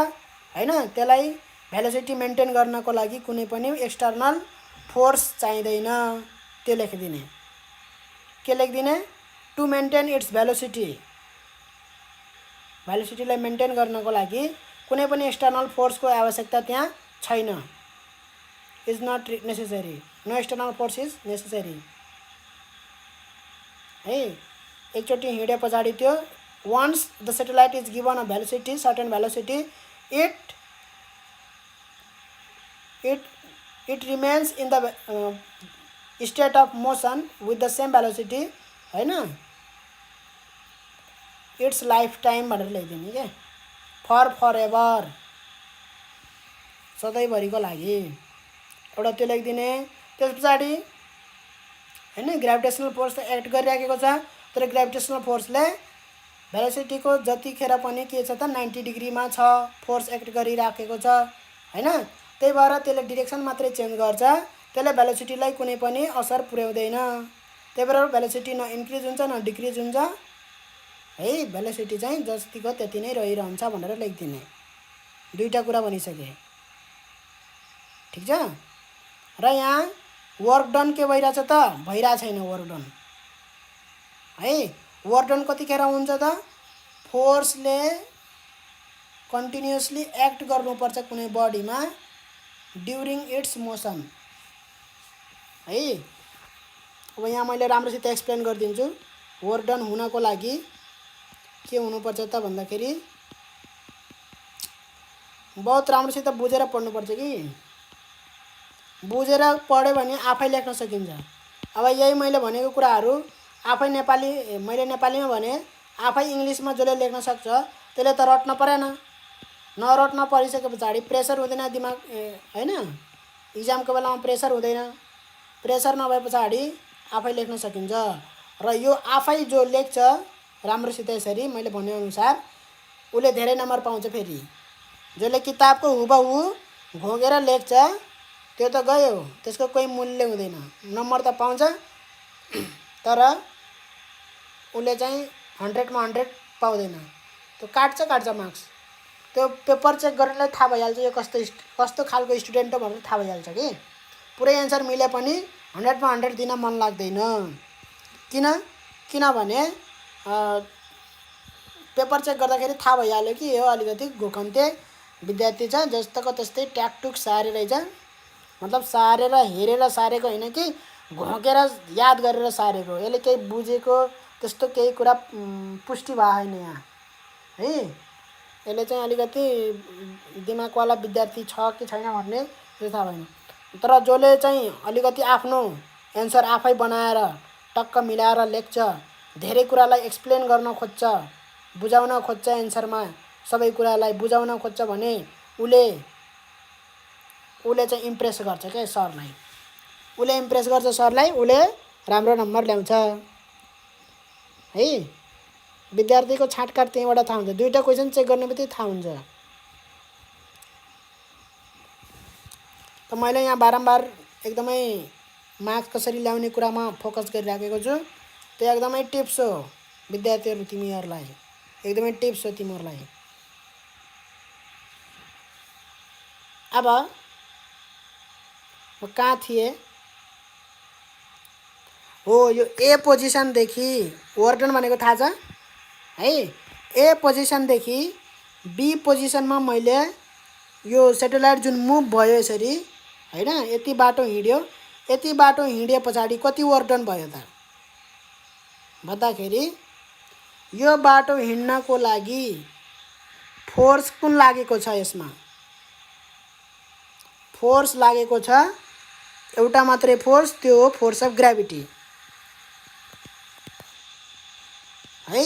हैन। त्यसलाई भेलोसिटी मेन्टेन गर्नको लागि कुनै पनि एक्सटर्नल फोर्स चाहिँदैन। त्यो लेखिदिने, के लेखिदिने, टु मेन्टेन इट्स भेलोसिटी, भेलोसिटीलाई मेन्टेन गर्नको लागि कुनै पनि एक्सटर्नल फोर्सको आवश्यकता त्यहाँ छैन। Is not necessary, no external force is necessary है। एकचोटि हिँडे पछाडि त्यो once the satellite is given a velocity, certain velocity, it remains in the state of motion with the same velocity हैन, इट्स लाइफ टाइम भनेर लेखिदिने के, for ever, सधैँभरिको लागि एउटा त्यो लेखिदिने। त्यस पछाडि हैन ग्राभिटेसनल फोर्स एक्ट गरिराखेको छ, तर ग्राभिटेसनल फोर्सले भेलोसिटीको जतिखेर पनि के छ त 90 डिग्रीमा छ, फोर्स एक्ट गरिराखेको छ हैन। त्यही भएर त्यसले डिरेक्सन मात्रै चेन्ज गर्छ, त्यसले भेलोसिटीलाई कुनै पनि असर पुर्याउँदैन। त्यही भएर भेलोसिटी न इन्क्रिज हुन्छ न डिक्रिज हुन्छ है, भेलोसिटी चाहिँ जतिको त्यति नै रहिरहन्छ भनेर लेखिदिने। दुईटा कुरा भनिसके, ठिक छ। र यहाँ वर्क डन के भइरहेछ त, भइरहेको छैन वर्क डन है। वर्क डन कतिखेर हुन्छ त, फोर्सले कन्टिन्युसली एक्ट गर्नुपर्छ कुनै बडीमा ड्युरिङ इट्स मोसन है। अब यहाँ मैले राम्रोसित एक्सप्लेन गरिदिन्छु। वर्क डन हुनको लागि के हुनुपर्छ त भन्दाखेरि बहुत राम्रोसित बुझेर पढ्नुपर्छ कि, बुझेर पढ्यो भने आफै लेख्न सकिन्छ। अब यही मैले भनेको कुराहरू आफै मैले नेपालीमा भने आफै इङ्ग्लिसमा जसले लेख्न सक्छ त्यसले त रट्न परेन, नरट्न परिसके पछाडि प्रेसर हुँदैन दिमाग हैन, इक्जामको बेलामा प्रेसर हुँदैन, प्रेसर नभए पछाडि आफै लेख्न सकिन्छ। र यो आफै जो लेख्छ राम्रोसित यसरी मैले भनेअनुसार उसले धेरै नम्बर पाउँछ। फेरि जसले किताबको हुबहु घोगेर लेख्छ त्यो त गयो, त्यसको कोही मूल्य हुँदैन, नम्बर त पाउँछ तर उसले चाहिँ 100 मा 100 पाउँदैन, त्यो काट्छ मार्क्स। त्यो पेपर चेक गर्नेलाई थाहा भइहाल्छ यो कस्तो खालको स्टुडेन्ट हो भनेर थाहा भइहाल्छ कि। पुरै एन्सर मिले पनि 100 मा 100 दिन मन लाग्दैन, किनभने पेपर चेक गर्दाखेरि थाहा भइहाल्यो कि यो अलिकति घोकन्ते विद्यार्थी छ, जस्तोको त्यस्तै ट्याकटुक सारेरै छ, मतलब सारेर हेरेर सारेको होइन कि घोकेर याद गरेर सारेको। यसले केही बुझेको त्यस्तो केही कुरा पुष्टि भएको छैन यहाँ है। यसले चाहिँ अलिकति दिमागवाला विद्यार्थी छ कि छैन भन्ने त्यो थाहा भएन। तर जसले चाहिँ अलिकति आफ्नो एन्सर आफै बनाएर टक्क मिलाएर लेख्छ, धेरै कुरालाई एक्सप्लेन गर्न खोज्छ, बुझाउन खोज्छ एन्सरमा, सबै कुरालाई बुझाउन खोज्छ भने उसले चाहिँ इम्प्रेस गर्छ क्या सरलाई। उसले इम्प्रेस गर्छ सरलाई, उसले राम्रो नम्बर ल्याउँछ है। विद्यार्थीको छाटकाट त्यहीँबाट थाहा हुन्छ। दुईवटा क्वेसन चेक गर्ने बित्तिकै थाहा हुन्छ। त मैले यहाँ बारम्बार एकदमै मार्क्स कसरी ल्याउने कुरामा फोकस गरिराखेको छु। त्यो एकदमै टिप्स हो विद्यार्थीहरू, तिमीहरूलाई एकदमै टिप्स हो तिमीहरूलाई। अब म कहाँ थिएँ? हो, यो ए पोजिसनदेखि वर्डन भनेको थाहा छ है। ए पोजिसनदेखि बी पोजिसनमा मैले यो सेटेलाइट जुन मुभ भयो यसरी हैन, यति बाटो हिँड्यो। यति बाटो हिँडे पछाडि कति वर्डन भयो त भन्दाखेरि यो बाटो हिँड्नको लागि फोर्स कुन लागेको छ? यसमा फोर्स लागेको छ, एउटा मात्रै फोर्स, त्यो हो फोर्स अफ ग्राभिटी है।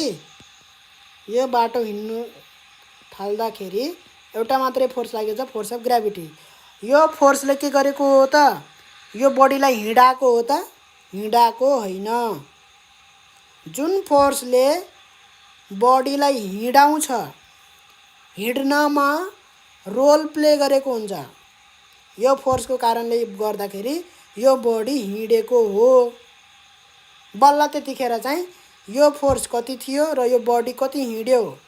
यो बाटो हिँड्नु थाल्दाखेरि एउटा मात्रै फोर्स लागेको छ, फोर्स अफ ग्राभिटी। यो फोर्सले के गरेको हो त? यो बडीलाई हिँडाको हो त? हिँडाको होइन। जुन फोर्सले बडीलाई हिँडाउँछ, हिँड्नमा रोल प्ले गरेको हुन्छ, यो फोर्सको कारणले गर्दाखेरि यो बडी हिँडेको हो। बल्ल त्यतिखेर चाहिँ यो फोर्स कति थियो र यो बडी कति हिँड्यो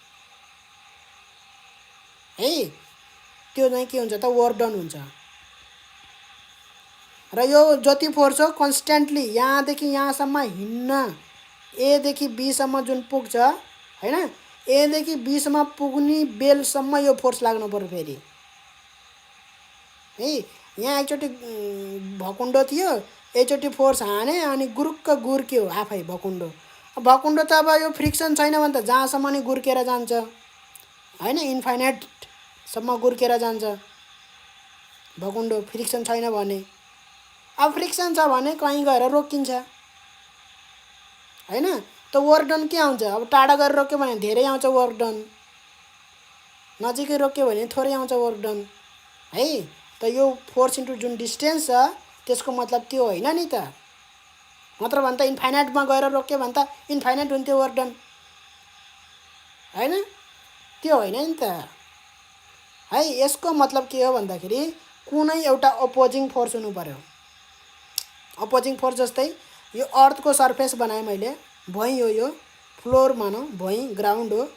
है, त्यो चाहिँ के हुन्छ त? वर्क डन हुन्छ। र यो जति फोर्स हो कन्स्ट्यान्टली यहाँदेखि यहाँसम्म हिँड्न, ए देखि बी सम्म जुन पुग्छ हैन, ए देखि बी सम्म पुग्ने बेलसम्म यो फोर्स लाग्नु पर्यो फेरि है। यहाँ एकचोटि भकुण्डो थियो, एकचोटि फोर्स हाने अनि गुरुक्क गुर्क्यो आफै भकुण्डो। भकुण्डो त अब यो फ्रिक्सन छैन भने त जहाँसम्म नि गुर्केर जान्छ हैन, इन्फाइनाइटसम्म गुर्केर जान्छ भकुण्डो, फ्रिक्सन छैन भने। अब फ्रिक्सन छ भने कहीँ गएर रोकिन्छ हैन। त वर्क डन के आउँछ? अब टाढा गएर रोक्यो भने धेरै आउँछ वर्क डन, नजिकै रोक्यो भने थोरै आउँछ वर्क डन है। त यो फोर्स इन्टु जुन डिस्टेन्स छ त्यसको मतलब त्यो होइन नि त। नत्र भने त इन्फाइनाइटमा गएर रोक्यो भने त इन्फाइनाइट हुन्थ्यो वर्क डन हैन, त्यो होइन नि त है। यसको मतलब के हो भन्दाखेरि कुनै एउटा अपोजिङ फोर्स हुनु पर्यो। अपोजिङ फोर्स जस्तै यो अर्थको सर्फेस बनाएँ मैले, भुइँ हो यो, फ्लोर मानौँ, भुइँ ग्राउन्ड हो।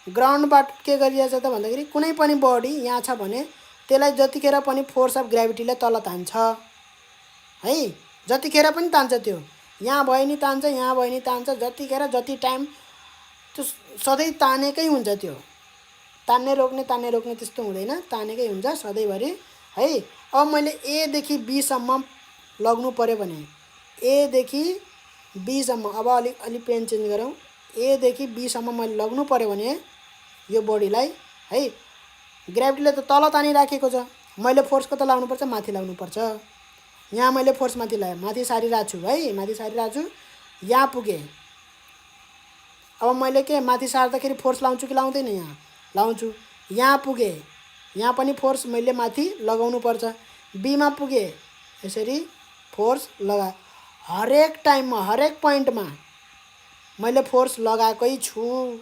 ग्राउन्डबाट के गरिरहेछ त भन्दाखेरि कुनै पनि बडी यहाँ छ भने त्यसलाई जतिखेर पनि फोर्स अफ ग्राभिटीले तल तान्छ है, जतिखेर पनि तान्छ। त्यो यहाँ भयो नि तान्छ, यहाँ भयो नि तान्छ, जतिखेर जति टाइम त्यो सधैँ तानेकै हुन्छ। त्यो तान्ने रोक्ने त्यस्तो हुँदैन, तानेकै हुन्छ सधैँभरि है। अब मैले ए देखि बी सम्म लग्नु पर्यो भने ए देखि बी सम्म, अब अलि पेन चेन्ज गरौँ, ए देखि बी सम्म मैले लग्नु पर्यो भने यो बडीलाई है, ग्राभिटीले त तल तानिराखेको छ, मैले फोर्स कता लाउनुपर्छ? माथि लाउनुपर्छ। यहाँ मैले फोर्स माथि लगाएँ, माथि सारिरहेको छु है, माथि सारिरहेको छु, यहाँ पुगेँ। अब मैले के माथि सार्दाखेरि फोर्स लाउँछु कि लाउँदैन? यहाँ लाउँछु। यहाँ पुगेँ, यहाँ पनि फोर्स मैले माथि लगाउनु पर्छ। बीमा पुगेँ, यसरी फोर्स लगा। हरेक टाइममा, हरेक पोइन्टमा मैले फोर्स लगाएकै छु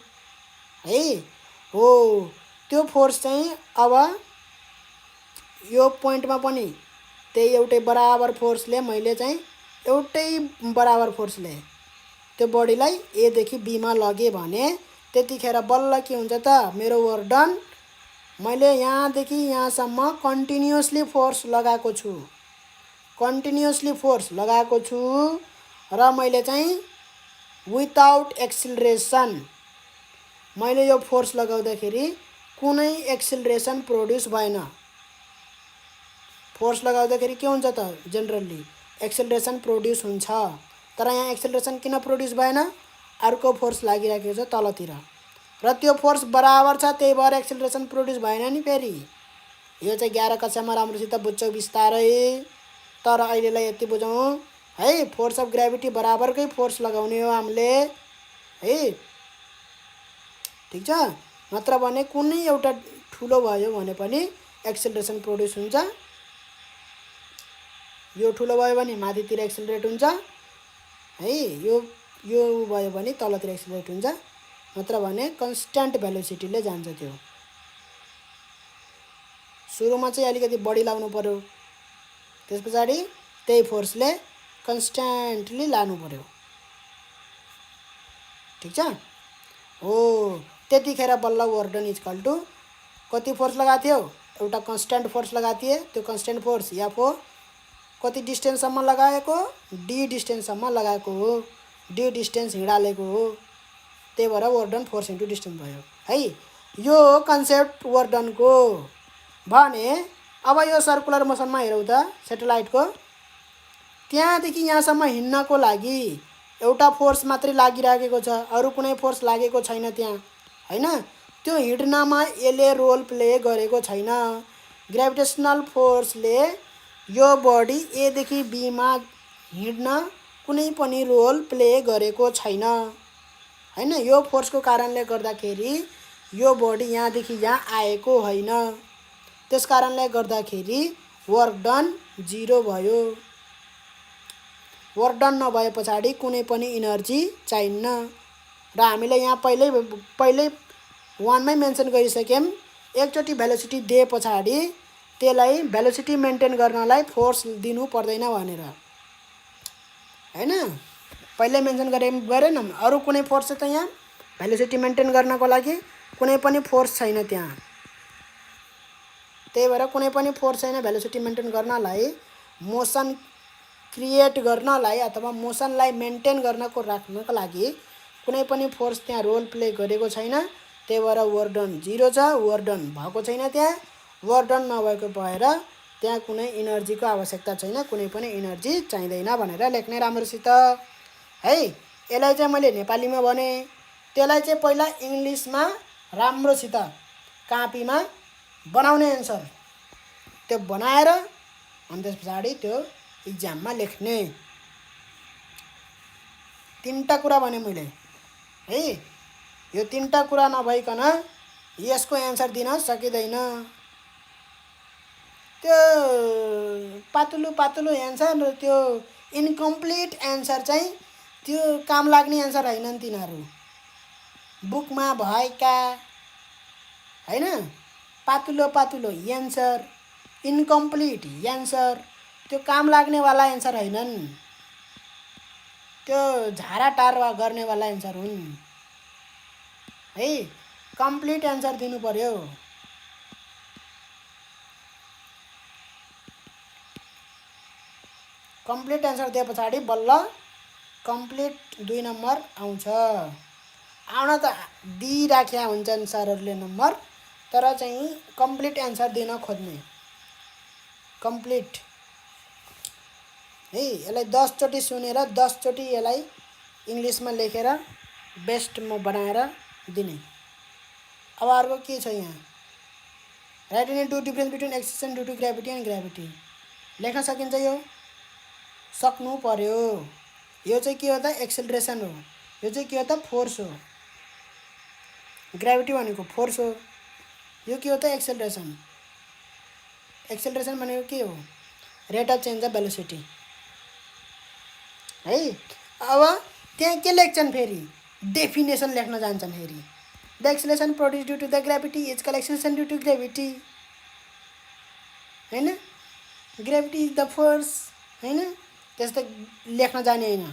है। हो, त्यो फोर्स चाहिँ अब यो पोइन्टमा पनि त्यही एउटै बराबर फोर्सले मैले चाहिँ एउटै बराबर फोर्सले त्यो बडीलाई ए देखि बीमा लगे भने त्यतिखेर बल्ल के हुन्छ त? मेरो वर्क डन, मैले यहाँदेखि यहाँसम्म कन्टिन्युअसली फोर्स लगाएको छु, कन्टिन्युअसली फोर्स लगाएको छु र मैले चाहिँ विदाउट एक्सिलरेसन, मैले यो फोर्स लगाउँदाखेरि कुनै एक्सिलरेसन प्रोड्युस भएन। फोर्स लगाउँदाखेरि के हुन्छ त? जेनरली एक्सिलरेसन प्रोड्युस हुन्छ, तर यहाँ एक्सिलरेसन किन प्रोड्युस भएन? अर्को फोर्स लागिरहेको छ तलतिर र त्यो फोर्स बराबर छ, त्यही भएर एक्सिलरेसन प्रोड्युस भएन नि फेरि। यो चाहिँ 11 कक्षामा राम्रोसित बुझ्छौ बिस्तारै, तर अहिलेलाई यति बुझौँ है, फोर्स अफ ग्राभिटी बराबरकै फोर्स लगाउने हो हामीले है, ठिक छ। नत्र भने कुनै एउटा ठुलो भयो भने पनि एक्सेलरेसन प्रोड्युस हुन्छ। यो ठुलो भयो भने माथितिर एक्सेलरेट हुन्छ है, यो भयो भने तलतिर एक्सेलरेट हुन्छ, नत्र भने कन्स्ट्यान्ट भेलोसिटीले जान्छ। त्यो सुरुमा चाहिँ अलिकति बढी लाउनु पर्यो, त्यस पछाडि त्यही फोर्सले कन्स्ट्यान्टली लानु पर्यो। ठिक छ हो, त्यतिखेर बल्ल वर्क डन इक्वल टु कति फोर्स लगाएको थियो, एउटा कन्स्ट्यान्ट फोर्स लगाएको थिए, त्यो कन्स्ट्यान्ट फोर्स एफ हो, कति डिस्टेन्ससम्म लगाएको, डी डिस्टेन्ससम्म लगाएको हो, डी डिस्टेन्स हिँडालेको हो, त्यही भएर work done force into distance भयो है। यो कन्सेप्ट वर्क डनको भने अब यो सर्कुलर मोसनमा हेरौँ त सेटेलाइटको, त्यहाँदेखि यहाँसम्म हिँड्नको लागि एउटा फोर्स मात्रै लागिराखेको छ, अरू कुनै फोर्स लागेको छैन त्यहाँ हैन। त्यो हिँड्नमा यसले रोल प्ले गरेको छैन। ग्रेभिटेसनल फोर्सले यो बडी ए देखि बी मा हिँड्न कुनै पनि रोल प्ले गरेको छैन हैन। यो फोर्सको कारणले गर्दाखेरि यो बडी यहाँदेखि यहाँ आएको होइन, त्यस कारणले गर्दाखेरि वर्क डन 0 भयो। वर्क डन नभए पछाडि कुनै पनि इनर्जी चाहिन्न र हामीले यहाँ पहिल्यै 1 मै मेन्सन गरिसक्यौं, एकचोटि भेलोसिटी दिए पछाडि त्यसलाई भेलोसिटी मेन्टेन गर्नलाई फोर्स दिनु पर्दैन भनेर हैन। पहिल्यै मेन्सन गरेनौं, अरू कुनै फोर्स त यहाँ भेलोसिटी मेन्टेन गर्नको लागि कुनै पनि फोर्स छैन त्यहाँ, त्यही भएर कुनै पनि फोर्स छैन भेलोसिटी मेन्टेन गर्नलाई, मोसन क्रिएट गर्नलाई अथवा मोसनलाई मेन्टेन गर्नको राख्नको लागि कुनै पनि फोर्स त्यहाँ रोल प्ले गरेको छैन, त्यही भएर वर्क डन 0 छ। वर्क डन भएको छैन त्यहाँ, वर्क डन नभएको भएर त्यहाँ कुनै इनर्जीको आवश्यकता छैन, कुनै पनि इनर्जी चाहिँदैन भनेर लेख्ने राम्रोसित है। यसलाई चाहिँ मैले नेपालीमा भने, त्यसलाई चाहिँ पहिला इङ्ग्लिसमा राम्रोसित कापीमा बनाउने एन्सर, त्यो बनाएर अनि त्यस पछाडि त्यो इक्जाममा लेख्ने। 3टा कुरा भने मैले है, यो 3टा कुरा नभइकन यसको एन्सर दिन सकिँदैन। त्यो पातलो एन्सर र त्यो इन्कम्प्लिट एन्सर चाहिँ त्यो काम लाग्ने एन्सर हैनन् तिनीहरू, बुकमा भएका हैन। पातलो एन्सर, इन्कम्प्लिट एन्सर, त्यो काम लाग्नेवाला एन्सर हैनन्, त्यो झारा टारवा गर्नेवाला एन्सर हुन् है। कम्प्लिट एन्सर दिनु पर्यो। कम्प्लिट एन्सर दिए पछाडि बल्ल कम्प्लिट 2 नम्बर आउँछ। आउन त दिइराख्या हुन्छन् सरहरूले नम्बर, तर चाहिँ कम्प्लिट एन्सर दिन खोज्ने। कम्प्लिट है, यसलाई 10 चोटि सुनेर 10 चोटि यसलाई इङ्ग्लिसमा लेखेर बेस्ट म बनाएर दिने। अब अर्को के छ यहाँ, write any two difference between acceleration due to gravity and gravity लेख्न सकिन्छ, यो सक्नु पर्यो। यो चाहिँ के हो त, एक्सेलरेसन हो, यो चाहिँ के हो त, फोर्स हो। ग्राभिटी भनेको फोर्स हो, यो के हो त, एक्सेलरेसन। एक्सेलरेसन भनेको के हो, rate of change of velocity है। अब त्यहाँ के लेख्छन् फेरि, डेफिनेसन लेख्न जान्छन् फेरि। The acceleration produce due to the gravity is called acceleration due to gravity हैन। ग्राभिटी इज द फोर्स हैन, त्यस्तै लेख्न जाने हैन।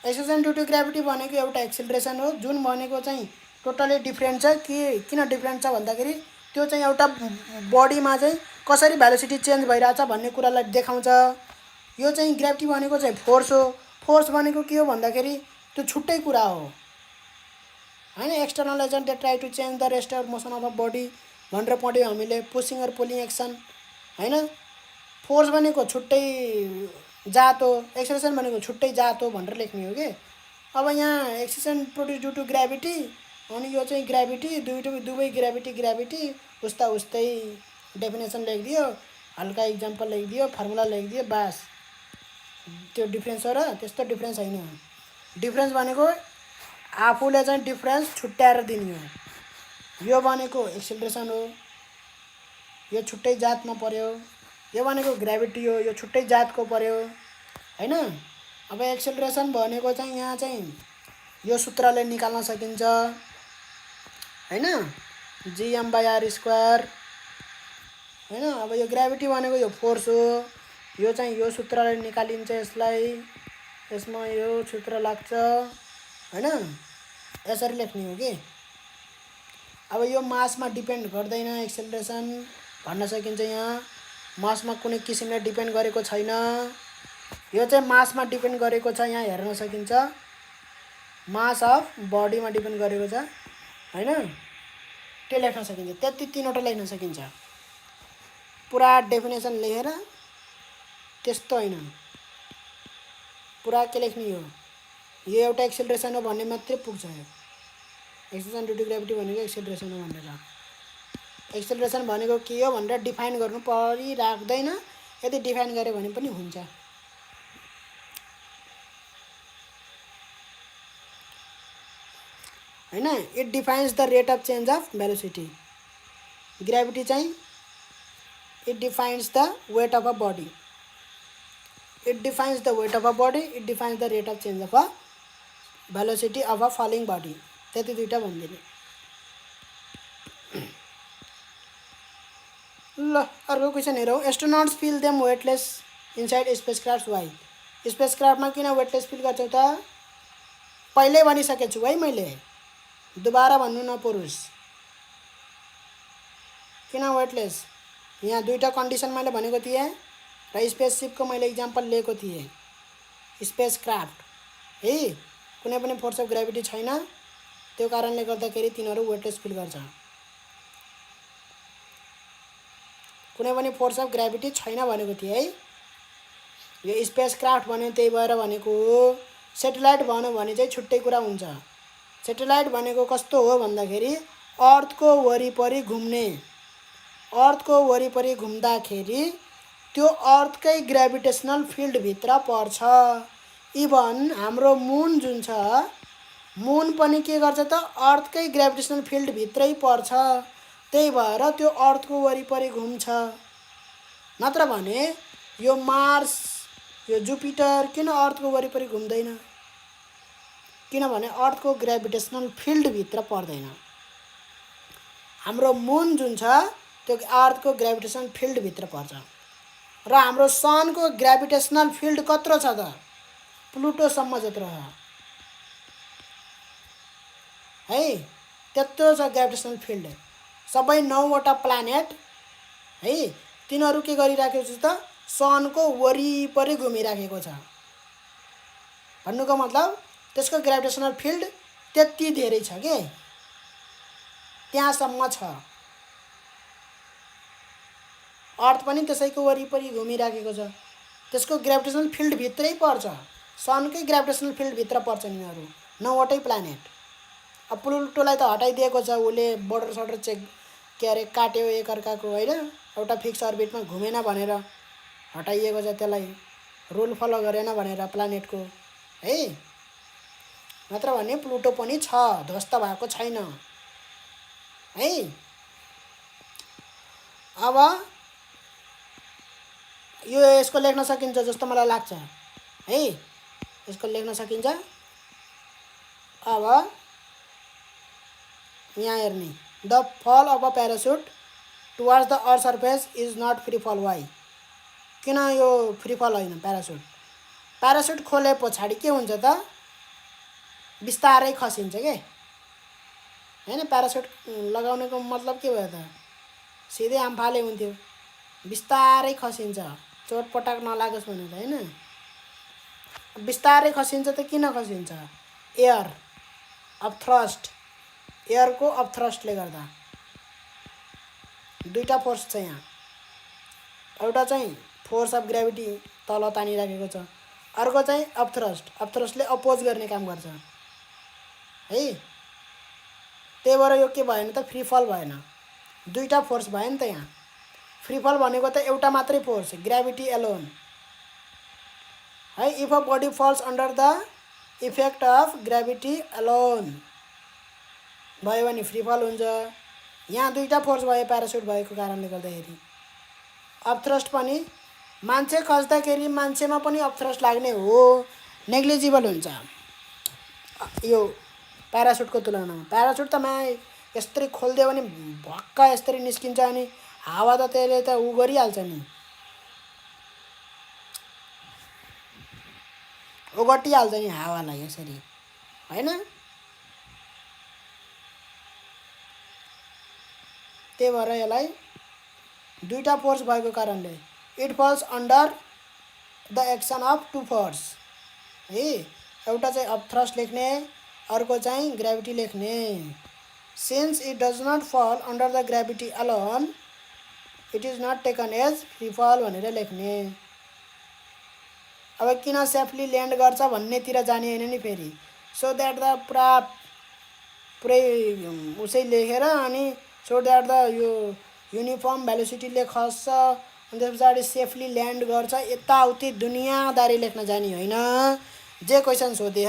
एक्सेलरेसन ड्यु टु ग्राभिटी भनेको एउटा एक्सेलरेसन हो, जुन भनेको चाहिँ टोटली डिफ्रेन्ट छ। किन डिफ्रेन्ट छ भन्दाखेरि त्यो चाहिँ एउटा बडीमा चाहिँ कसरी भेलोसिटी चेन्ज भइरहेछ भन्ने कुरालाई देखाउँछ। यो चाहिँ ग्राभिटी भनेको चाहिँ फोर्स हो। फोर्स भनेको के हो भन्दाखेरि त्यो छुट्टै कुरा हो हैन। External agent they try to change the rest of motion of a body भनेर पढ्यौँ हामीले, पुसिङ अर पुलिङ एक्सन हैन। फोर्स भनेको छुट्टै जात हो, एक्सेलरेसन भनेको छुट्टै जात हो भनेर लेख्ने हो कि। अब यहाँ acceleration produce due to gravity, अनि यो चाहिँ ग्राभिटी, दुवै ग्राभिटी उस्तै डेफिनेसन लेखिदियो, हल्का इक्जाम्पल लेखिदियो, फर्मुला लेखिदियो, बास त्यो डिफ्रेन्स हो र त्यस्तो डिफ्रेन्स हैन। डिफ्रेन्स भनेको आफूले चाहिँ डिफ्रेन्स छुट्याएर दिने हो। यो भनेको एक्सेलरेसन हो, यो छुट्टै जातमा पर्यो। यो भनेको ग्रेभिटी हो, यो छुट्टै जातको पर्यो हैन। अब एक्सेलरेसन भनेको चाहिँ यहाँ चाहिँ यो सूत्रले निकाल्न सकिन्छ हैन, gm/r² हैन। अब यो ग्रेभिटी भनेको यो फोर्स हो, यो चाहिँ यो सूत्रले निकालिन्छ यसलाई, यसमा यो सूत्र लाग्छ हैन, यसरी लेख्ने हो कि। अब यो मासमा डिपेन्ड गर्दैन एक्सेलरेसन भन्न सकिन्छ। यहाँ मासमा कुनै किसिमले डिपेन्ड गरेको छैन, यो चाहिँ मासमा डिपेन्ड गरेको छ। यहाँ हेर्न सकिन्छ मास अफ बडीमा डिपेन्ड गरेको छ हैन, त्यो लेख्न सकिन्छ। त्यति तीनवटा लेख्न सकिन्छ, पुरा डेफिनेसन लेखेर त्यस्तो हैन, पुरा के लेख्ने हो, यो एउटा एक्सेलरेसन हो भन्ने मात्रै पुग्छ। यो एक्सेलरेसन ड्यु टु ग्रेभिटी भनेको एक्सेलरेसन हो भनेर, एक्सेलरेसन भनेको के हो भनेर डिफाइन गर्नु परिराख्दैन। यदि डिफाइन गरे भने पनि हुन्छ हैन। It defines the rate of change of velocity. Gravity चाहिँ it defines the weight of a body, it defines the weight of a body, it defines the rate of change of a velocity of a falling body. त्यति दुईटा भनिदिने। ल अर्को question हेरौँ। Astronauts feel them weightless inside spacecraft. Why? स्पेसक्राफ्टमा किन weightless feel गर्छौ त? पहिल्यै भनिसकेको छु है मैले, दोबारा भन्नु नपरोस्। किन वेटलेस? यहाँ दुईटा कन्डिसन मैले भनेको थिएँ र स्पेससिपको मैले इक्जाम्पल लिएको थिएँ। स्पेसक्राफ्ट है कुनै पनि फोर्स अफ ग्रेभिटी छैन, त्यो कारणले गर्दाखेरि तिनीहरू वेटलेस फिल गर्छ। कुनै पनि फोर्स अफ ग्रेभिटी छैन भनेको थिएँ है। यो स्पेसक्राफ्ट भन्यो त्यही भएर भनेको हो। सेटेलाइट भन्यो भने चाहिँ छुट्टै कुरा हुन्छ। सेटेलाइट भनेको कस्तो हो भन्दाखेरि अर्थको वरिपरि घुम्ने, अर्थको वरिपरि घुम्दाखेरि त्यो अर्थकै ग्रेभिटेसनल फिल्डभित्र पर्छ। इभन हाम्रो मुन जुन छ, मुन पनि के गर्छ त अर्थकै ग्रेभिटेसनल फिल्डभित्रै पर्छ, त्यही भएर त्यो अर्थको वरिपरि घुम्छ। नत्र भने यो मार्स, यो जुपिटर किन अर्थको वरिपरि घुम्दैन? किनभने अर्थको ग्रेभिटेसनल फिल्डभित्र पर्दैन। हाम्रो मुन जुन छ त्यो अर्थको ग्रेभिटेसनल फिल्डभित्र पर्छ। र हाम्रो सनको ग्रेभिटेसनल फिल्ड कत्रो छ त? प्लुटोसम्म जत्रो छ है, त्यत्रो छ ग्रेभिटेसनल फिल्ड। सबै 9 वटा प्लानेट है तिनीहरू के गरिराखेको छ त? सनको वरिपरि घुमिराखेको छ। भन्नुको मतलब त्यसको ग्रेभिटेसनल फिल्ड त्यति धेरै छ के, त्यहाँसम्म छ। अर्थ पनि त्यसैको वरिपरि घुमिराखेको छ, त्यसको ग्रेभिटेसनल फिल्ड भित्रै पर्छ, सनकै ग्रेभिटेसनल फिल्ड भित्र पर्छ यिनीहरू 9 वटै प्लानेट। अब प्लुटोलाई त हटाइदिएको छ, उसले बोर्डर सर्डर चेक के अरे काट्यो एकअर्काको होइन, एउटा फिक्स अर्बिटमा घुमेन भनेर हटाइएको छ, त्यसलाई रुल फलो गरेन भनेर प्लानेटको है। नत्र भने प्लुटो पनि छ, ध्वस्त भएको छैन है। अब यो यसको लेख्न सकिन्छ जस्तो मलाई लाग्छ है, यसको लेख्न सकिन्छ। अब यहाँ हेर्ने, the fall of a parachute towards the earth surface is not free fall. Why? किन यो फ्री फल होइन प्यारासुट? प्यारासुट खोले पछाडि के हुन्छ त? बिस्तारै खसिन्छ के हैन। प्यारासुट लगाउनेको मतलब के भयो त? सिधै आम्फाले हुन्थ्यो, बिस्तारै खसिन्छ, चोटपटक नलागोस् भनेर हैन। बिस्तारै खसिन्छ त किन खसिन्छ? एयर अफ थ्रस्ट, एयरको अफ थ्रस्टले गर्दा। दुईटा फोर्स छ यहाँ, एउटा चाहिँ फोर्स अफ ग्रेभिटी तल तानिराखेको छ, अर्को चाहिँ अफ थ्रस्ट, अफ थ्रस्टले अपोज गर्ने काम गर्छ है। त्यही भएर यो के भएन त? फ्री फल भएन, दुईटा फोर्स भयो नि त यहाँ। फ्री फल भनेको त एउटा मात्रै फोर्स, ग्रेभिटी एलोन है। If a body falls under the effect of gravity alone भयो भने फ्री फल हुन्छ। यहाँ दुईटा फोर्स भयो प्यारासुट भएको कारणले गर्दाखेरि। अपथ्रस्ट पनि मान्छे खस्दाखेरि मान्छेमा पनि अपथ्रस्ट लाग्ने हो, नेग्लिजिबल हुन्छ यो प्यारासुटको तुलनामा। प्यारासुट त यस्तरी खोलिदियो भने भक्का यस्तरी निस्किन्छ अनि हावा त त्यसले त उ गरिहाल्छ नि, ओगटिहाल्छ नि हावालाई यसरी, हैन? त्यही भएर यसलाई दुईटा फोर्स भएको कारणले it falls under the action of two force है। एउटा चाहिँ अपथ्रस्ट लेख्ने, अर्को चाहिँ ग्रेभिटी लेख्ने। Since it does not fall under the gravity alone it is not taken as free fall भनेर लेख्ने। अब किन सेफली ल्यान्ड गर्छ भन्नेतिर जाने हैन नि फेरि। सो द्याट द पुरै उसै लेखेर अनि सो द्याट द यो युनिफर्म भेलोसिटीले खस्छ अनि त्यस पछाडि सेफली ल्यान्ड गर्छ, यताउति दुनियाँदारी लेख्न जाने होइन। जे क्वेसन सोधे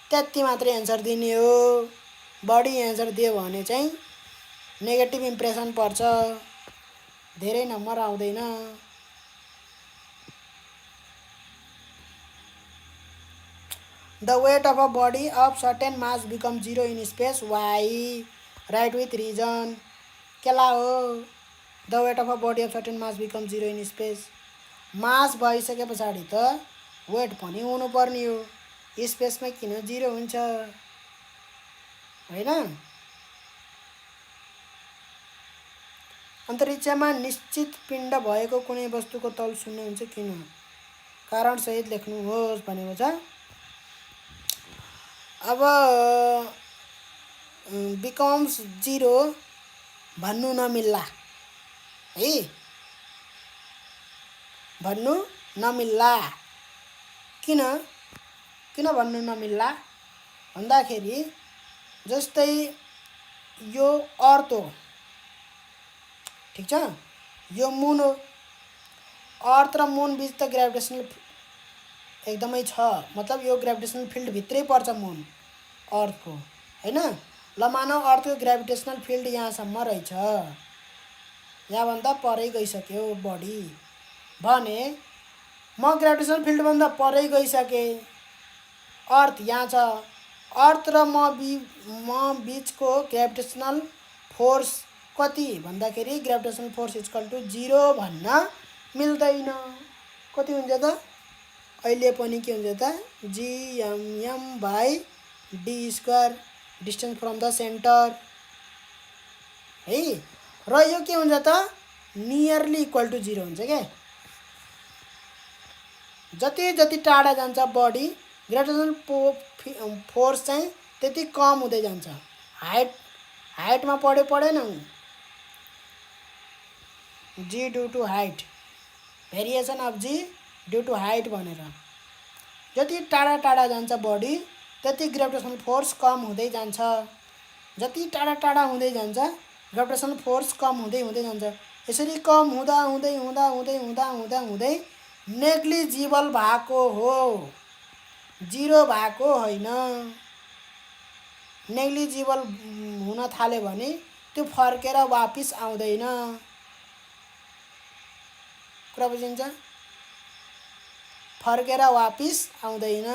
त्यति मात्रै एन्सर दिने हो। बढी एन्सर दियो भने चाहिँ नेगेटिभ इम्प्रेसन पर्छ, धेरै नम्बर आउँदैन। The weight of a body of certain mass becomes zero in space. Why? Write with reason. केला हो? The weight of a body of certain mass becomes zero in space. मास भइसके पछाडि त weight पनि हुनुपर्ने हो, स्पेसमा किन जिरो हुन्छ, हैन? अन्तरिक्षमा निश्चित पिण्ड भएको कुनै वस्तुको तल शून्य हुन्छ किन? कारण सहित लेख्नुहोस् भनेको छ। अब बिकम्स जिरो भन्नु नमिल्ला है, भन्नु नमिल्ला। किन भन्नु नमिल्ला भन्दाखेरि जस्तै यो अर्थ हो, ठिक छ, यो मुन हो, अर्थ र मुन बीच त ग्रेभिटेसनल एकदमै छ, मतलब यो ग्रेभिटेसनल फिल्ड भित्रै पर्छ मुन अर्थको, हैन? ल मानौ अर्थको ग्रेभिटेसनल फिल्ड यहाँसम्म रहेछ, यहाँभन्दा परै गइसक्यो बडी भने म ग्रेभिटेसनल फिल्डभन्दा परै गइसके, अर्थ यहाँ छ, अर्थ र म बीचको ग्रेभिटेसनल फोर्स कति भन्दाखेरि ग्रेभिटेसनल फोर्स इक्वल टु 0 भन्न मिल्दैन। कति हुन्छ त? अहिले पनि के हुन्छ त? gmm/d², distance from the centre है। र यो के हुन्छ त? नियरली इक्वल टु 0 हुन्छ क्या। जति जति टाढा जान्छ बडी, ग्रेभिटेसनल फोर्स चाहिँ त्यति कम हुँदै जान्छ। हाइटमा पढेन g due to height, variation of g due to height भनेर। जति टाढा टाढा जान्छ बडी त्यति ग्रेभिटेसनल फोर्स कम हुँदै जान्छ। जति टाढा टाढा हुँदै जान्छ ग्रेभिटेसनल फोर्स कम हुँदै हुँदै जान्छ। यसरी कम हुँदा हुँदै हुँदा हुँदै हुँदा हुँदा हुँदै नेग्लिजिबल भएको हो, जिरो भएको होइन। नेग्लिजिबल हुन थाल्यो भने त्यो फर्केर वापिस आउँदैन। कुरा बुझिन्छ? फर्केर वापिस आउँदैन।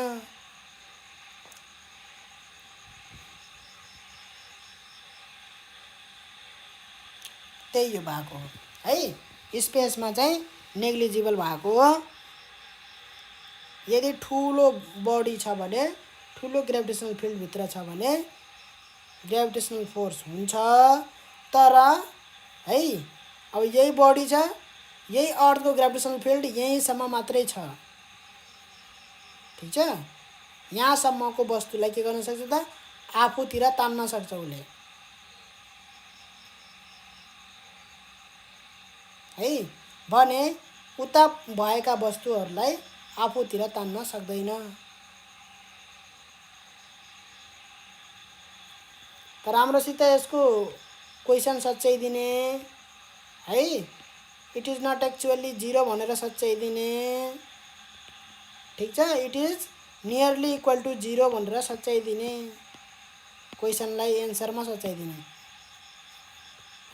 त्यही हो भएको हो है। स्पेसमा चाहिँ नेग्लिजिबल भएको हो। यदि ठुलो बडी छ भने, ठुलो ग्रेभिटेसनल फिल्ड भित्र छ भने ग्रेभिटेसनल फोर्स हुन्छ, तर है अब यही बडी छ, यही अर्थको ग्रेभिटेसनल फिल्ड यहीँसम्म मात्रै छ, ठिक छ। यहाँसम्मको वस्तुलाई के गर्न सक्छ त? आफूतिर तान्न सक्छ उसले है, भने उता भएका वस्तुहरूलाई आफूतिर तान्न सक्दैन। तर राम्रोसित यसको क्वेसन सच्याइदिने है। इट इज नट एक्चुअली 0 भनेर सच्याइदिने, ठिक छ। It is nearly equal to 0 भनेर सच्याइदिने, क्वेसनलाई एन्सरमा सच्याइदिने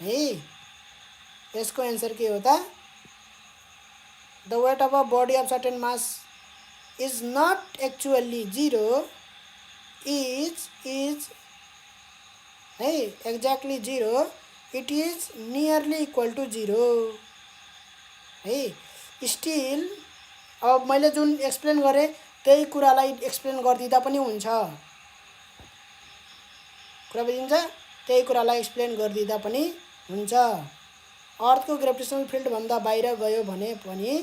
है। यसको एन्सर के हो त? The weight of a body of certain mass is not actually 0, is है exactly 0, it is nearly equal to 0 है। स्टिल अब मैले जुन एक्सप्लेन गरेँ त्यही कुरालाई एक्सप्लेन गरिदिँदा पनि हुन्छ। कुरा बुझिन्छ? त्यही कुरालाई एक्सप्लेन गरिदिँदा पनि हुन्छ। अर्थको ग्रेभिटेसनल फिल्ड भन्दा बाहिर गयो भने पनि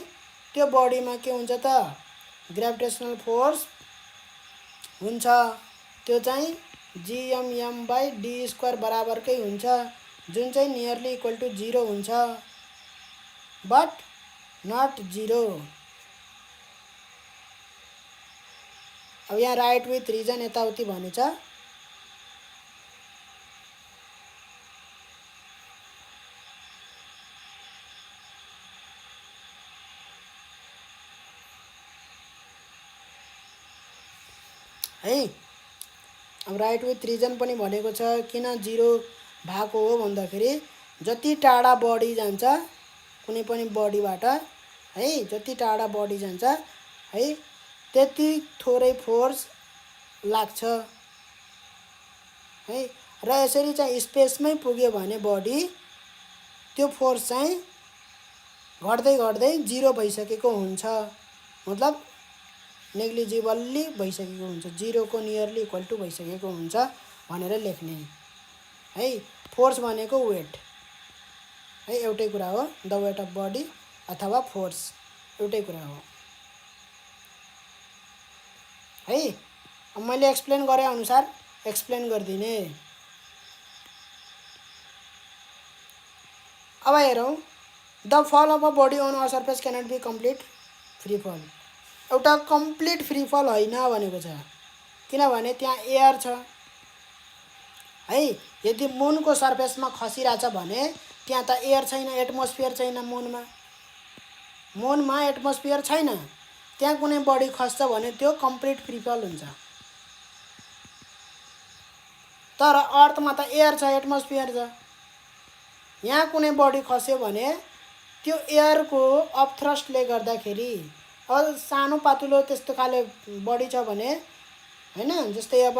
त्यो बडीमा के हुन्छ त? ग्रेभिटेसनल फोर्स हुन्छ। त्यो चाहिँ gmm/d² बराबरकै हुन्छ, जुन चाहिँ नियरली इक्वल टु 0 हुन्छ, बट नट 0। अब यहाँ राइट विथ रिजन यताउति भनेछ। है अब राइट विथ रिजन पनि भनेको छ। किन 0 भएको हो भन्दाखेरि जति टाढा बडी जान्छ कुनै पनि बडीबाट है, जति टाढा बडी जान्छ है त्यति थोरै फोर्स लाग्छ है। र यसरी चाहिँ स्पेसमै पुग्यो भने बडी त्यो फोर्स चाहिँ घट्दै घट्दै 0 भइसकेको हुन्छ, मतलब नेग्लिजिबल्ली भइसकेको हुन्छ, 0 को नियरली इक्वल टु भइसकेको हुन्छ भनेर लेख्ने है। फोर्स भनेको वेट है, एउटै कुरा हो। द वेट अफ बडी अथवा फोर्स एउटै कुरा हो है। अब मैले एक्सप्लेन गरे अनुसार एक्सप्लेन गरिदिने। अब हेरौँ, the fall of a body on a surface cannot be complete free fall. एउटा कम्प्लिट फ्री फल होइन भनेको छ, किनभने त्यहाँ एयर छ है। यदि मुनको सर्फेसमा खसिरहेछ भने त्यहाँ त एयर छैन, एटमोस्फियर छैन। मुनमा एटमोस्फियर छैन, त्यहाँ कुनै बडी खस्छ भने त्यो कम्प्लिट फ्री फल हुन्छ। तर अर्थमा त एयर छ, एटमोस्फियर छ। यहाँ कुनै बडी खस्यो भने त्यो एयरको अपथ्रस्टले गर्दाखेरि, अब सानो पातुलो त्यस्तो खाले बडी छ भने हैन, जस्तै अब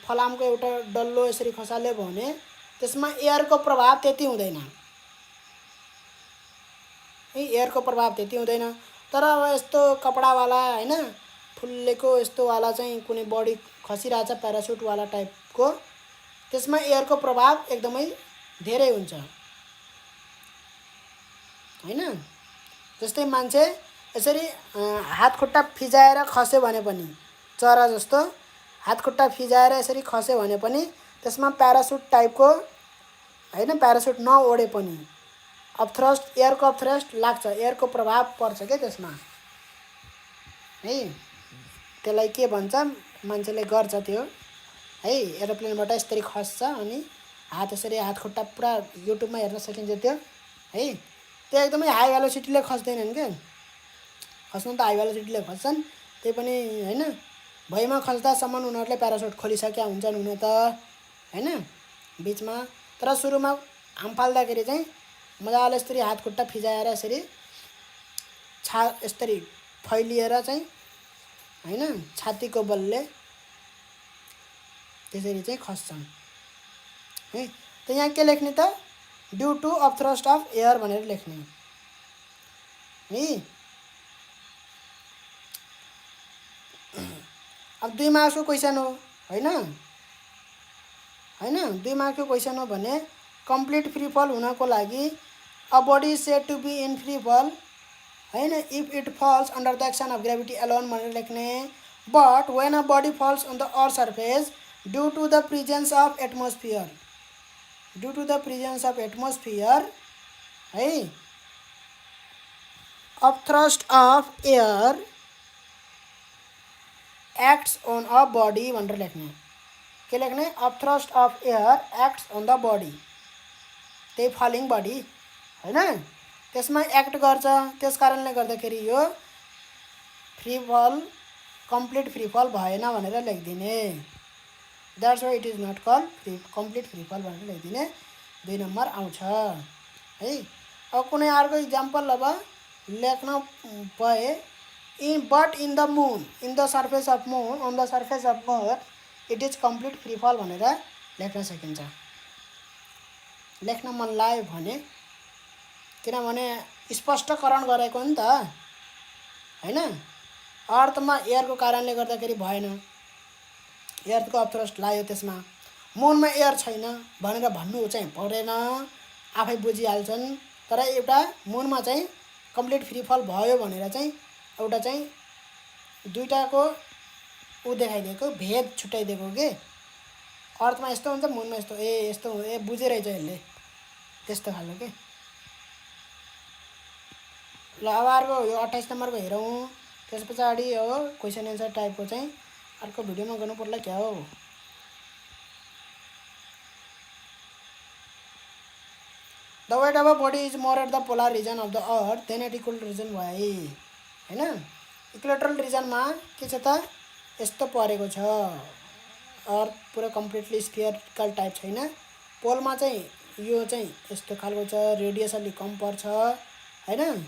फलामको एउटा डल्लो यसरी खसाल्यो भने त्यसमा एयरको प्रभाव त्यति हुँदैन है, एयरको प्रभाव त्यति हुँदैन। तर अब यस्तो कपडावाला हैन, फुल्लेको यस्तो वाला चाहिँ कुनै बडी खसिरहेछ प्यारासुटवाला टाइपको, त्यसमा एयरको प्रभाव एकदमै धेरै हुन्छ हैन। जस्तै मान्छे यसरी हात खुट्टा फिजाएर खस्यो भने पनि, चरा जस्तो हात खुट्टा फिजाएर यसरी खस्यो भने पनि त्यसमा प्यारासुट टाइपको हैन, प्यारासुट नओढे पनि अपथ्रस्ट, एयरको अपथ्रस्ट लाग्छ, एयरको प्रभाव पर्छ के त्यसमा है। त्यसलाई के भन्छ, मान्छेले गर्छ त्यो है, एरोप्लेनबाट यसरी खस्छ अनि हात यसरी, हात खुट्टा पुरा युट्युबमा हेर्न सकिन्छ त्यो है। त्यो एकदमै हाई भेलोसिटीले खस्दैनन् के, खस्नु त हाई भेलोसिटीले खस्छन्, त्यही पनि हैन, भुइँमा खस्दासम्म उनीहरूले प्यारासुट खोलिसकेका हुन्छन् हुन त हैन बिचमा। तर सुरुमा हाम फाल्दाखेरि चाहिँ मजाले यसरी हात खुट्टा फिजाएर यसरी यसरी फैलिएर चाहिँ हैन, छातीको बलले त्यसरी चाहिँ खस्छन् है। त यहाँ के लेख्ने त? Due to upthrust of air भनेर लेख्ने है। अब 2 मार्क्सको क्वेसन हो हैन, 2 मार्क्सको क्वेसन हो भने कम्प्लिट फ्री फल हुनको लागि a body said to be in free fall हैन, if it falls under the action of gravity alone भनेर लेख्ने। But when a body falls on the earth surface due to the presence of atmosphere, due to the presence of atmosphere है, upthrust of air acts on a body भनेर लेख्ने। के लेख्ने? Upthrust of air acts on the body, त्यही falling body हैन, त्यसमा act गर्छ। त्यस कारणले गर्दाखेरि यो फ्री फल, कम्प्लिट फ्री फल भएन भनेर लेखिदिने। That's why it is not called complete free fall भनेर लेखिदिने। 2 नम्बर आउँछ है। अब कुनै अर्को इक्जाम्पल अब लेख्न भए but in the moon in the surface of moon on the surface of earth it is complete free fall भनेर लेख्न सकिन्छ। लेख्न मन लाग्यो भने, किनभने स्पष्टकरण गरेको नि त हैन। अर्थमा एयरको कारणले गर्दाखेरि भएन, एयरको अपथ्रस्ट लाग्यो त्यसमा, मुनमा एयर छैन भनेर भन्नु चाहिँ परेन, आफै बुझिहाल्छन्। तर एउटा मुनमा चाहिँ कम्प्लिट फ्री फल भयो भनेर चाहिँ एउटा चाहिँ दुईटाको उ देखाइदिएको, भेद छुट्याइदिएको के। अर्थमा यस्तो हुन्छ, मुनमा यस्तो, यस्तो बुझिरहेछ यसले, त्यस्तो खालको के। ल अब अर्को यो 28 नम्बरको हेरौँ। त्यस पछाडि हो क्वेसन एन्सर टाइपको चाहिँ अर्को भिडियोमा गर्नु पर्ला क्या हो। The weight of a body is more at the polar region of the earth than at equal region why हैन। इक्वेटोरल रिजनमा के छ त, यस्तो परेको छ, अर्थ पुरा कम्प्लिटली स्फियरिकल टाइप छैन, पोलमा चाहिँ यो चाहिँ यस्तो खालको छ, रेडियस अलिक कम पर्छ हैन।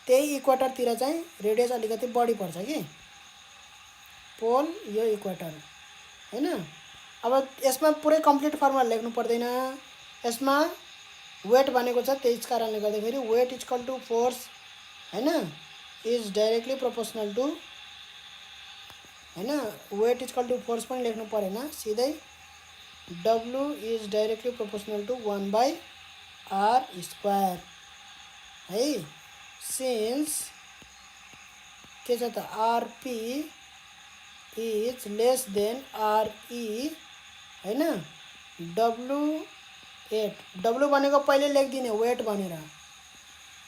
त्यही इक्वेटरतिर चाहिँ रेडियस अलिकति बढी पर्छ कि, पोल यो इक्वेटर हैन। अब यसमा पुरै कम्प्लिट फर्मुला लेख्नु पर्दैन, यसमा वेट भनेको छ, त्यस कारणले गर्दाखेरि वेट इक्वल टु फोर्स हैन इज डाइरेक्टली प्रोपोर्सनल टु हैन, वेट इक्वल टु फोर्स पनि लेख्नु परेन, सिधै W is directly proportional to 1/r² है। सिन्स के छ त RP is less than RE हैन। W भनेको पहिले लेखिदिने वेट भनेर,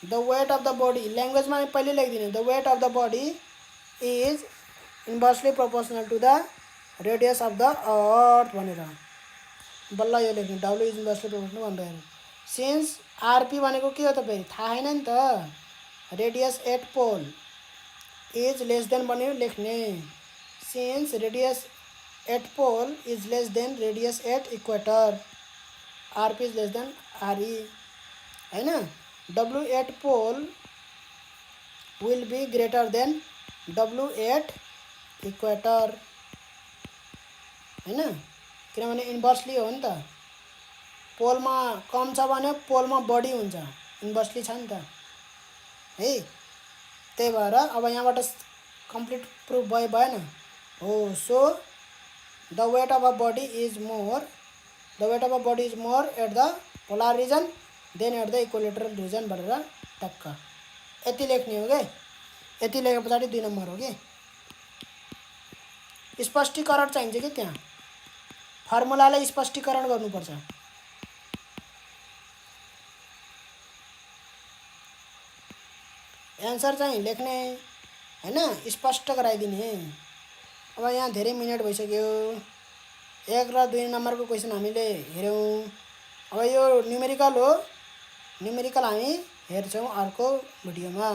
the weight of the body, ल्याङ्ग्वेजमा पहिले लेखिदिने, the weight of the body is inversely proportional to the radius of the earth भनेर बल्ल यो लेख्ने, W is inversely proportional 1/r। Since RP भनेको के हो त फेरि थाहा छैन नि त, radius at pole is less than भन्यो लेख्ने, since radius at pole is less than radius at equator, RP is less than RE हैन। W at pole will be greater than W at equator हैन, किनभने inversely हो नि त, पोलमा कम छ भने पोलमा बढी हुन्छ, इन्भर्सली छ नि त है। त्यही भएर अब यहाँबाट कम्प्लिट प्रुफ भएन हो। So the weight of a body is more at the polar region than at the equatorial region भनेर टक्क यति लेख्ने हो के। यति लेखे पछाडि 2 नम्बर हो कि, स्पष्टीकरण चाहिन्छ कि, त्यहाँ फर्मुलालाई स्पष्टीकरण गर्नुपर्छ। एन्सर चाहिँ लेख्ने हैन, स्पष्ट गराइदिने। अब यहाँ धेरै मिनेट भइसक्यो, 1 र 2 नम्बरको क्वेसन हामीले हेऱ्यौँ। अब यो न्युमेरिकल हो, न्युमेरिकल हामी हेर्छौँ अर्को भिडियोमा।